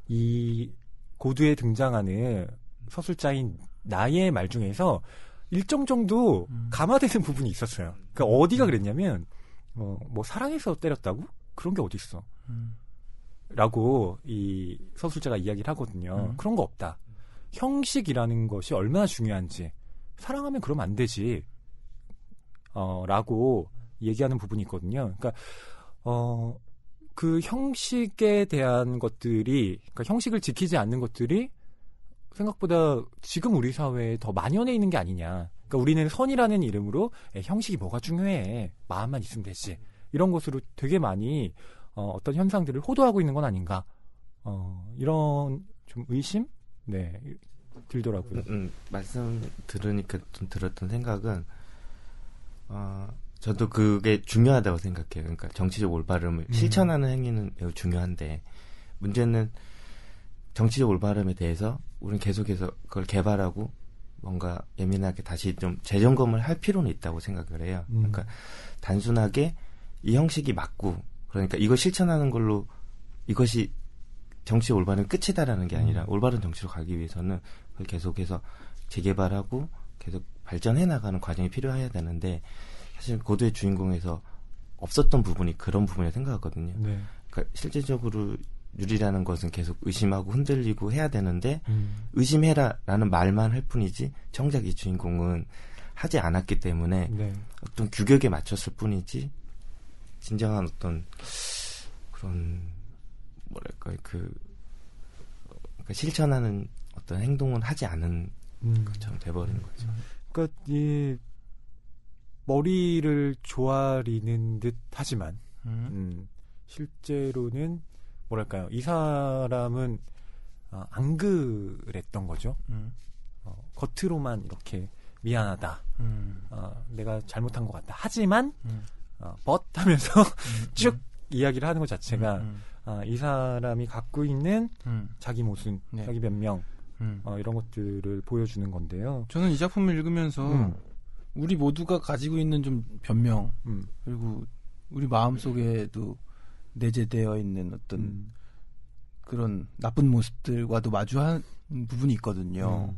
이 고두에 등장하는 서술자인 나의 말 중에서 일정 정도 감화되는 부분이 있었어요. 그러니까 어디가 그랬냐면 뭐 사랑해서 때렸다고? 그런 게 어디 있어? 라고 이 서술자가 이야기를 하거든요. 그런 거 없다. 형식이라는 것이 얼마나 중요한지 사랑하면 그러면 안 되지. 라고 얘기하는 부분이 있거든요. 그러니까 그 형식에 대한 것들이, 그러니까 형식을 지키지 않는 것들이 생각보다 지금 우리 사회에 더 만연해 있는 게 아니냐. 그러니까 우리는 선이라는 이름으로 형식이 뭐가 중요해. 마음만 있으면 되지. 이런 것으로 되게 많이 어떤 현상들을 호도하고 있는 건 아닌가. 이런 좀 의심? 네, 들더라고요. 말씀 들으니까 좀 들었던 생각은 저도 그게 중요하다고 생각해요. 그러니까 정치적 올바름을 실천하는 행위는 매우 중요한데 문제는 정치적 올바름에 대해서 우리는 계속해서 그걸 개발하고 뭔가 예민하게 다시 좀 재점검을 할 필요는 있다고 생각을 해요. 그러니까 단순하게 이 형식이 맞고 그러니까 이걸 실천하는 걸로 이것이 정치의 올바른 끝이다라는 게 아니라 올바른 정치로 가기 위해서는 그걸 계속해서 재개발하고 계속 발전해 나가는 과정이 필요해야 되는데 사실 고도의 주인공에서 없었던 부분이 그런 부분이라고 생각하거든요. 네. 그러니까 실질적으로 유리라는 것은 계속 의심하고 흔들리고 해야 되는데 의심해라라는 말만 할 뿐이지 정작 이 주인공은 하지 않았기 때문에 네. 어떤 규격에 맞췄을 뿐이지 진정한 어떤 그런 뭐랄까 그러니까 실천하는 어떤 행동은 하지 않은 것처럼 돼버리는 거죠. 그러니까 이 머리를 조아리는 듯 하지만 실제로는 뭐랄까요? 이 사람은 안 그랬던 거죠. 겉으로만 이렇게 미안하다. 내가 잘못한 것 같다. 하지만 but 하면서 쭉 이야기를 하는 것 자체가 이 사람이 갖고 있는 자기 모순, 네. 자기 변명 이런 것들을 보여주는 건데요. 저는 이 작품을 읽으면서 우리 모두가 가지고 있는 좀 변명 그리고 우리 마음속에도 내재되어 있는 어떤 그런 나쁜 모습들과도 마주한 부분이 있거든요.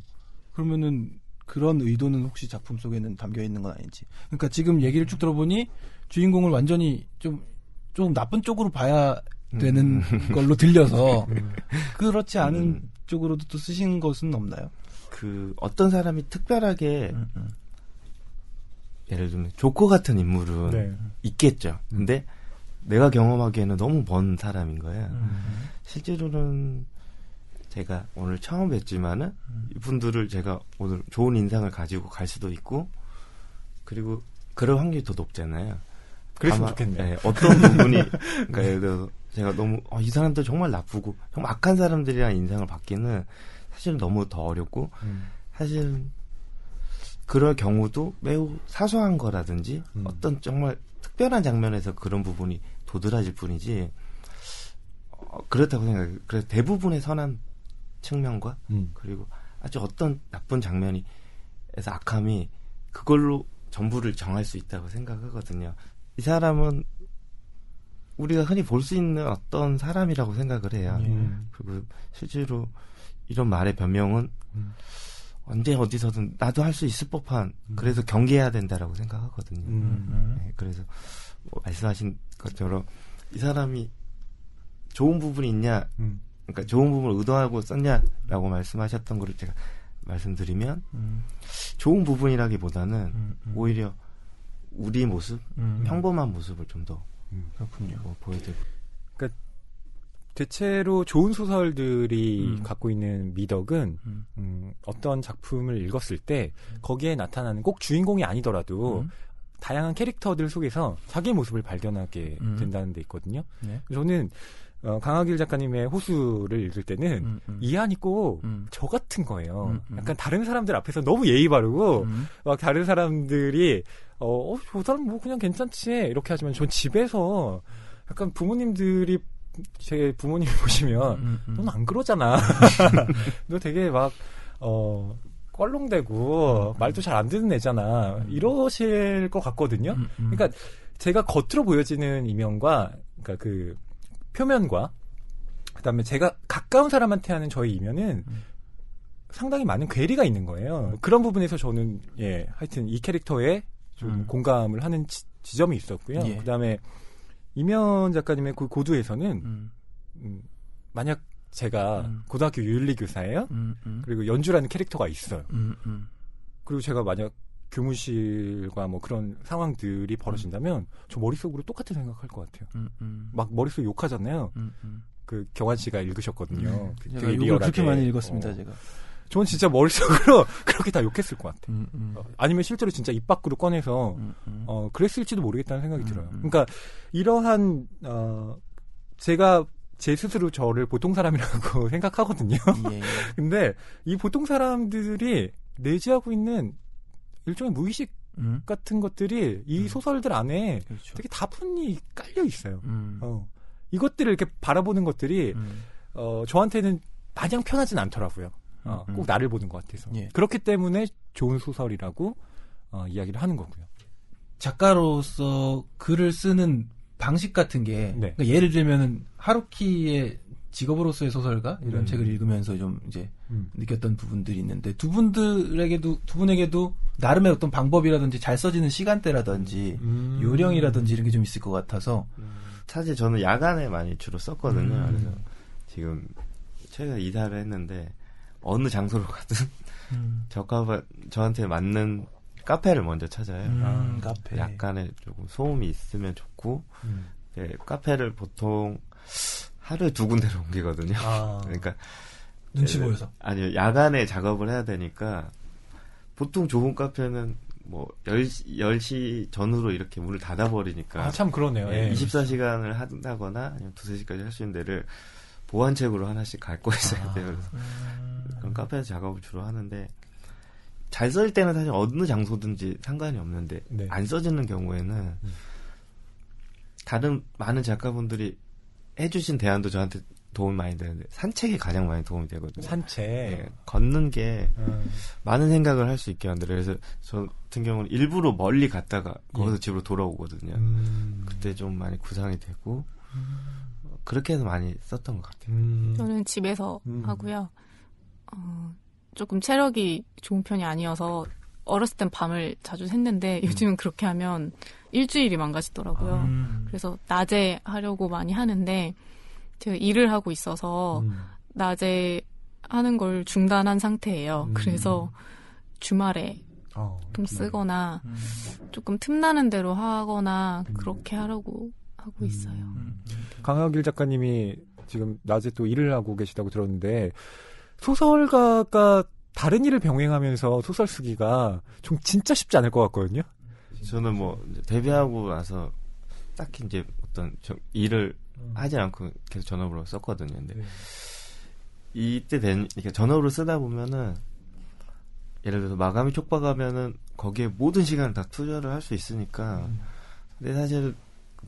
그러면은 그런 의도는 혹시 작품 속에는 담겨 있는 건 아닌지. 그러니까 지금 얘기를 쭉 들어보니 주인공을 완전히 좀 나쁜 쪽으로 봐야 되는 걸로 들려서 그렇지 않은 쪽으로도 또 쓰신 것은 없나요? 그 어떤 사람이 특별하게 예를 들면 조커 같은 인물은 네. 있겠죠. 근데 내가 경험하기에는 너무 먼 사람인 거예요. 실제로는 제가 오늘 처음 뵀지만은 이분들을 제가 오늘 좋은 인상을 가지고 갈 수도 있고 그리고 그럴 확률이 더 높잖아요. 그랬으면 좋겠네. 네, 어떤 부분이 그러니까 예를 들어서 제가 너무 이 사람들 정말 나쁘고 정말 악한 사람들이랑 인상을 받기는 사실 너무 더 어렵고 사실 그럴 경우도 매우 사소한 거라든지 어떤 정말 특별한 장면에서 그런 부분이 도드라질 뿐이지 그렇다고 생각해요. 그래서 대부분의 선한 측면과 그리고 아주 어떤 나쁜 장면에서 악함이 그걸로 전부를 정할 수 있다고 생각하거든요. 이 사람은 우리가 흔히 볼 수 있는 어떤 사람이라고 생각을 해요. 그리고 실제로 이런 말의 변명은 언제 어디서든 나도 할 수 있을 법한 그래서 경계해야 된다라고 생각하거든요. 네, 그래서 뭐 말씀하신 것처럼 이 사람이 좋은 부분이 있냐 그러니까 좋은 부분을 의도하고 썼냐라고 말씀하셨던 거를 제가 말씀드리면 좋은 부분이라기보다는 오히려 우리 모습 평범한 모습을 좀 더 그렇군요. 보여드리고 그러니까 대체로 좋은 소설들이 갖고 있는 미덕은 어떤 작품을 읽었을 때 거기에 나타나는 꼭 주인공이 아니더라도 다양한 캐릭터들 속에서 자기의 모습을 발견하게 된다는 데 있거든요. 네. 저는 강하길 작가님의 호수를 읽을 때는 이한이 꼭 저 같은 거예요. 약간 다른 사람들 앞에서 너무 예의 바르고 막 다른 사람들이 저 사람 뭐 그냥 괜찮지 이렇게 하지만 전 집에서 약간 부모님들이 제 부모님 보시면 너는 안 그러잖아. 너 되게 막 껄렁대고 말도 잘 안 듣는 애잖아. 이러실 것 같거든요. 그러니까 제가 겉으로 보여지는 이면과 그러니까 그 표면과 그다음에 제가 가까운 사람한테 하는 저의 이면은 상당히 많은 괴리가 있는 거예요. 그런 부분에서 저는 하여튼 이 캐릭터에 좀 공감을 하는 지점이 있었고요. 예. 그다음에 이면 작가님의 그 고두에서는 만약 제가 고등학교 윤리교사예요. 그리고 연주라는 캐릭터가 있어요. 그리고 제가 만약 교무실과 뭐 그런 상황들이 벌어진다면 저 머릿속으로 똑같은 생각할 것 같아요. 막 머릿속에 욕하잖아요. 그 경환 씨가 읽으셨거든요. 제가 이걸 그렇게 많이 읽었습니다. 제가. 저는 진짜 머릿속으로 그렇게 다 욕했을 것 같아요. 아니면 실제로 진짜 입 밖으로 꺼내서 그랬을지도 모르겠다는 생각이 들어요. 그러니까 이러한 제가 제 스스로 저를 보통 사람이라고 생각하거든요. 예. 근데 이 보통 사람들이 내재하고 있는 일종의 무의식 같은 것들이 이 소설들 안에 그렇죠. 되게 다분히 깔려 있어요. 이것들을 이렇게 바라보는 것들이 저한테는 마냥 편하진 않더라고요. 꼭 나를 보는 것 같아서. 예. 그렇기 때문에 좋은 소설이라고 이야기를 하는 거고요. 작가로서 글을 쓰는 방식 같은 게 네. 그러니까 예를 들면은 하루키의 직업으로서의 소설가 이런 책을 읽으면서 좀 이제 느꼈던 부분들이 있는데 두 분에게도 나름의 어떤 방법이라든지 잘 써지는 시간대라든지 요령이라든지 이런 게 좀 있을 것 같아서 사실 저는 야간에 많이 주로 썼거든요. 그래서 지금 최근에 이사를 했는데 어느 장소로 가든 저한테 맞는 카페를 먼저 찾아요. 카페. 약간의 조금 소음이 있으면 좋고 카페를 보통 하루에 2군데로 옮기거든요. 그러니까 눈치 보여서. 아니요, 야간에 작업을 해야 되니까 보통 좁은 카페는 뭐 10시 전후로 이렇게 문을 닫아버리니까 참 그러네요. 24시간을 한다거나 아니면 2-3시까지 할 수 있는 데를 보완책으로 하나씩 갖고 있어야 돼요. 그래서 그런 카페에서 작업을 주로 하는데 잘 써질 때는 사실 어느 장소든지 상관이 없는데 네. 안 써지는 경우에는 다른 많은 작가분들이 해주신 대안도 저한테 도움이 많이 되는데 산책이 가장 많이 도움이 되거든요. 산책. 네, 걷는 게 많은 생각을 할 수 있게 만들어요. 그래서 저 같은 경우는 일부러 멀리 갔다가 거기서 집으로 돌아오거든요. 그때 좀 많이 구상이 되고 그렇게 해서 많이 썼던 것 같아요. 저는 집에서 하고요. 조금 체력이 좋은 편이 아니어서 어렸을 땐 밤을 자주 샜는데 요즘은 그렇게 하면 일주일이 망가지더라고요. 그래서 낮에 하려고 많이 하는데 제가 일을 하고 있어서 낮에 하는 걸 중단한 상태예요. 그래서 주말에 좀 쓰거나 조금 틈나는 대로 하거나 그렇게 하려고 하고 있어요. 강하길 작가님이 지금 낮에 또 일을 하고 계시다고 들었는데 소설가가 다른 일을 병행하면서 소설 쓰기가 좀 진짜 쉽지 않을 것 같거든요. 저는 뭐 데뷔하고 나서 딱히 이제 어떤 일을 하지 않고 계속 전업으로 썼거든요. 근데 이때 이렇게 전업으로 쓰다 보면은 예를 들어서 마감이 촉박하면은 거기에 모든 시간을 다 투자를 할 수 있으니까. 근데 사실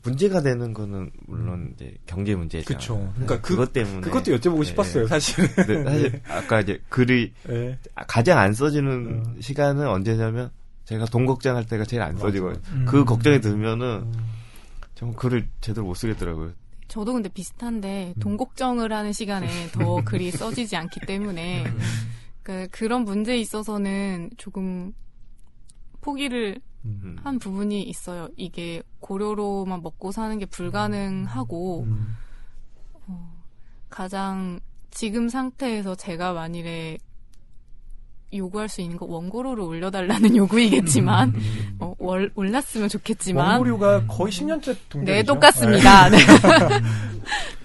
문제가 되는 거는 물론 이제 경제 문제죠. 그렇죠. 그러니까 그것 때문에 그것도 여쭤보고 싶었어요, 사실은. 네, 사실 아까 이제 글이 가장 안 써지는 시간은 언제냐면 제가 돈 걱정할 때가 제일 안 써지거든요. 그 걱정이 들면은 정말 글을 제대로 못 쓰겠더라고요. 저도 근데 비슷한데 돈 걱정을 하는 시간에 더 글이 써지지 않기 때문에 그런 문제에 있어서는 조금 포기를 한 부분이 있어요. 이게 고료로만 먹고 사는 게 불가능하고 가장 지금 상태에서 제가 만일에 요구할 수 있는 거 원고료를 올려달라는 요구이겠지만 올랐으면 좋겠지만 원고료가 거의 10년째 동결이죠. 네, 똑같습니다. 네.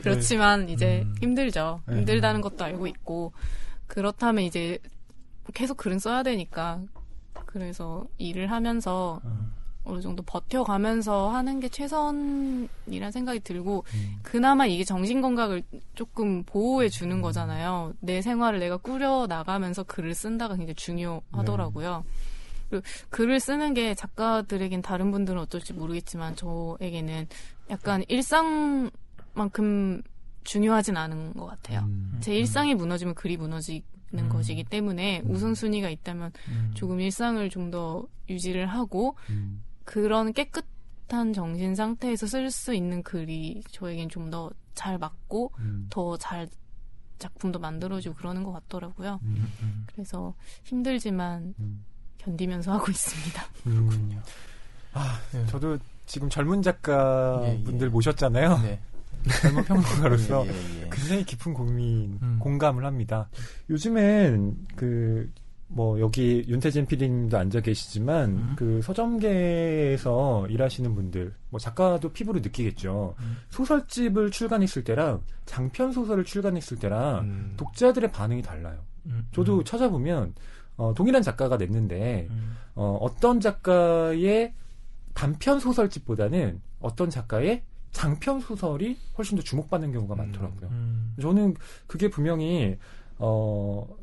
그렇지만 이제 힘들죠. 힘들다는 것도 알고 있고 그렇다면 이제 계속 글은 써야 되니까 그래서 일을 하면서 어느 정도 버텨가면서 하는 게 최선이라는 생각이 들고 그나마 이게 정신건강을 조금 보호해 주는 거잖아요. 내 생활을 내가 꾸려나가면서 글을 쓴다가 굉장히 중요하더라고요. 그리고 글을 쓰는 게 작가들에겐 다른 분들은 어떨지 모르겠지만 저에게는 약간 일상만큼 중요하진 않은 것 같아요. 제 일상이 무너지면 글이 무너지는 것이기 때문에 우선순위가 있다면 조금 일상을 좀 더 유지를 하고 그런 깨끗한 정신 상태에서 쓸 수 있는 글이 저에겐 좀 더 잘 맞고 더 잘 작품도 만들어지고 그러는 것 같더라고요. 그래서 힘들지만 견디면서 하고 있습니다. 그렇군요. 저도 지금 젊은 작가분들 모셨잖아요. 네. 젊은 평론가로서 굉장히 깊은 고민, 공감을 합니다. 요즘엔 여기 윤태진 PD님도 앉아 계시지만 그 서점계에서 일하시는 분들, 작가도 피부로 느끼겠죠. 소설집을 출간했을 때랑 장편 소설을 출간했을 때랑 독자들의 반응이 달라요. 저도 찾아보면 동일한 작가가 냈는데 어떤 작가의 단편 소설집보다는 어떤 작가의 장편 소설이 훨씬 더 주목받는 경우가 많더라고요. 저는 그게 분명히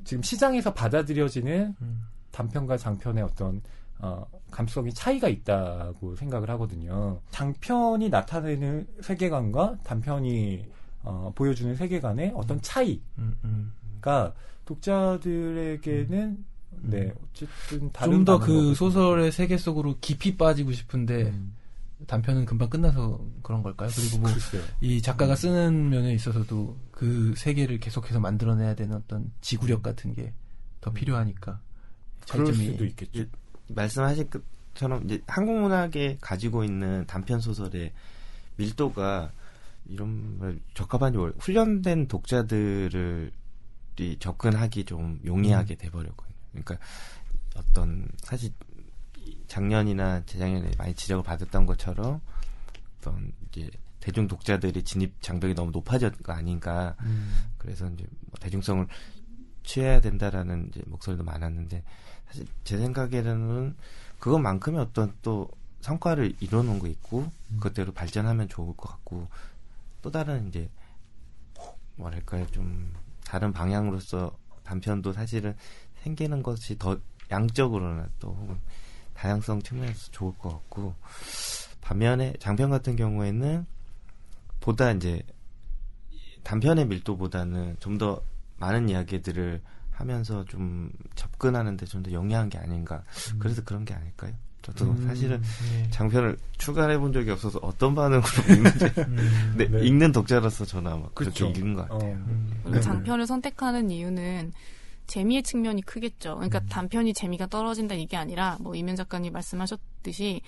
지금 시장에서 받아들여지는 단편과 장편의 어떤 감성이 차이가 있다고 생각을 하거든요. 장편이 나타내는 세계관과 단편이 보여주는 세계관의 어떤 차이가 독자들에게는 어쨌든 좀 더 그 소설의 세계 속으로 깊이 빠지고 싶은데 단편은 금방 끝나서 그런 걸까요? 그리고 이 작가가 쓰는 면에 있어서도 그 세계를 계속해서 만들어내야 되는 어떤 지구력 같은 게 더 필요하니까 그럴 수도 있겠죠. 말씀하신 것처럼 이제 한국 문학에 가지고 있는 단편 소설의 밀도가 이런 말 적합한지 모르겠어요. 훈련된 독자들을 접근하기 좀 용이하게 돼버렸거든요. 그러니까 어떤 사실 작년이나 재작년에 많이 지적을 받았던 것처럼 어떤 이제 대중 독자들이 진입 장벽이 너무 높아진 거 아닌가. 그래서 이제 뭐 대중성을 취해야 된다라는 이제 목소리도 많았는데 사실 제 생각에는 그것만큼의 어떤 또 성과를 이뤄놓은 거 있고 그것대로 발전하면 좋을 것 같고 또 다른 이제 뭐랄까요 좀 다른 방향으로서 단편도 사실은 생기는 것이 더 양적으로나 또 혹은 다양성 측면에서 좋을 것 같고 반면에 장편 같은 경우에는 보다 이제 단편의 밀도보다는 좀 더 많은 이야기들을 하면서 좀 접근하는데 좀 더 용이한 게 아닌가. 그래서 그런 게 아닐까요? 저도 사실은 장편을 추가해 본 적이 없어서 어떤 반응으로 읽는지 근데 네. 읽는 독자로서 저는 아마 그렇게 그렇죠. 읽은 것 같아요. 그리고 장편을 선택하는 이유는 재미의 측면이 크겠죠. 그러니까 단편이 재미가 떨어진다 이게 아니라 뭐 이면 작가님 말씀하셨듯이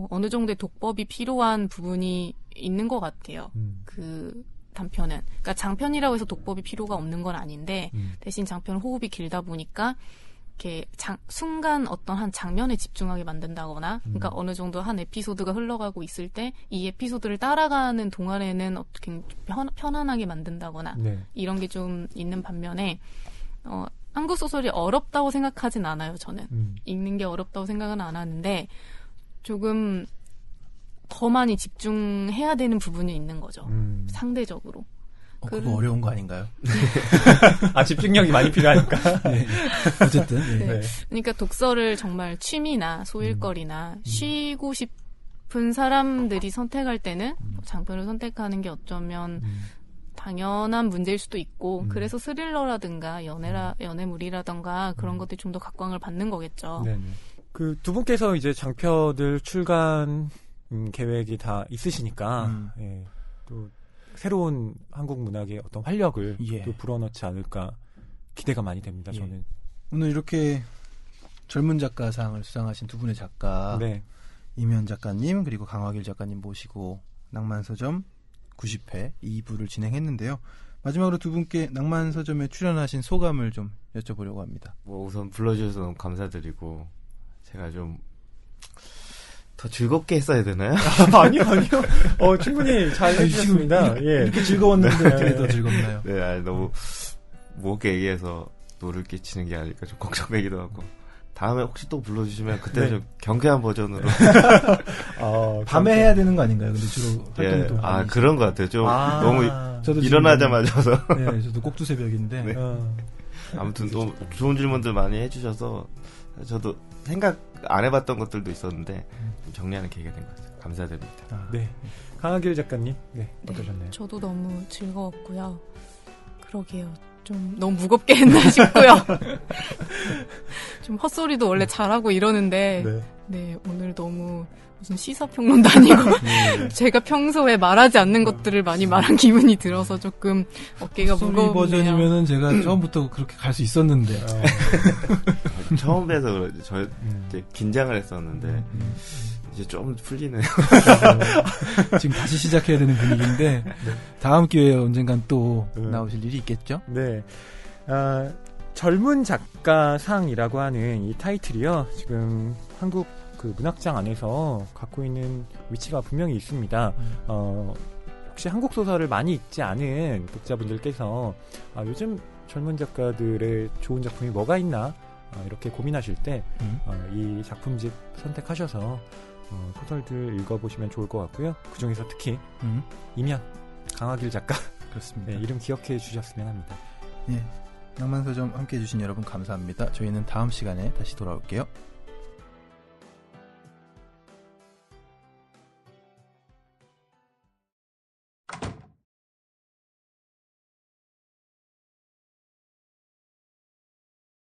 어느 정도의 독법이 필요한 부분이 있는 것 같아요. 그 단편은. 그러니까 장편이라고 해서 독법이 필요가 없는 건 아닌데 대신 장편은 호흡이 길다 보니까 이렇게 순간 어떤 한 장면에 집중하게 만든다거나 그러니까 어느 정도 한 에피소드가 흘러가고 있을 때 이 에피소드를 따라가는 동안에는 어떻게 편안하게 만든다거나 이런 게 좀 있는 반면에 한국 소설이 어렵다고 생각하진 않아요. 저는 읽는 게 어렵다고 생각은 안 하는데 조금 더 많이 집중해야 되는 부분이 있는 거죠. 상대적으로. 그거 어려운 거 아닌가요? 아, 집중력이 많이 필요하니까. 네. 어쨌든. 네. 네. 그러니까 독서를 정말 취미나 소일거리나 쉬고 싶은 사람들이 선택할 때는 장편을 선택하는 게 어쩌면 당연한 문제일 수도 있고 그래서 스릴러라든가 연애물이라든가 그런 것들이 좀 더 각광을 받는 거겠죠. 네네. 그 두 분께서 이제 장편들 출간 계획이 다 있으시니까 예, 또 새로운 한국 문학의 어떤 활력을 또 불어넣지 않을까 기대가 많이 됩니다. 저는 오늘 이렇게 젊은 작가상을 수상하신 두 분의 작가 이면 작가님 그리고 강화길 작가님 모시고 낭만서점 90회 2부를 진행했는데요. 마지막으로 두 분께 낭만서점에 출연하신 소감을 좀 여쭤보려고 합니다. 뭐 우선 불러주셔서 너무 감사드리고 제가 좀 더 즐겁게 했어야 되나요? 아니요. 충분히 잘 해주셨습니다. 이렇게 즐거웠는데 어떻게 더 즐겁나요? 네, 아니, 너무 무겁게 얘기해서 노를 끼치는 게 아닐까 좀 걱정되기도 하고 다음에 혹시 또 불러주시면 그때 좀 경쾌한 버전으로 밤에 해야 되는 거 아닌가요? 근데 주로 활동도 그런 것 같아요. 좀 너무 저도 일어나자마자서 네, 저도 꼭두새벽인데 네. 아무튼 너무 좋은 질문들 많이 해주셔서 저도 생각 안 해봤던 것들도 있었는데 좀 정리하는 계기가 된 것 같아요. 감사드립니다. 네, 강하길 작가님, 어떠셨나요? 저도 너무 즐거웠고요. 그러게요. 좀 너무 무겁게 했나 싶고요. 좀 헛소리도 원래 잘하고 이러는데 오늘 너무 무슨 시사평론도 아니고 제가 평소에 말하지 않는 것들을 많이 말한 기분이 들어서 조금 어깨가 무거운데요. 버전이면은 제가 처음부터 그렇게 갈 수 있었는데 처음 뵈서 그러지. 저 이제 긴장을 했었는데 이제 좀 풀리네요. 지금 다시 시작해야 되는 분위기인데 다음 기회에 언젠간 또 나오실 일이 있겠죠? 네. 젊은 작가상이라고 하는 이 타이틀이요. 지금 한국 그 문학장 안에서 갖고 있는 위치가 분명히 있습니다. 혹시 한국 소설을 많이 읽지 않은 독자분들께서 요즘 젊은 작가들의 좋은 작품이 뭐가 있나 이렇게 고민하실 때 이 작품집 선택하셔서 소설들 읽어보시면 좋을 것 같고요. 그중에서 특히 이면 강하길 작가 그렇습니다. 이름 기억해 주셨으면 합니다. 낭만서점 함께해 주신 여러분 감사합니다. 저희는 다음 시간에 다시 돌아올게요.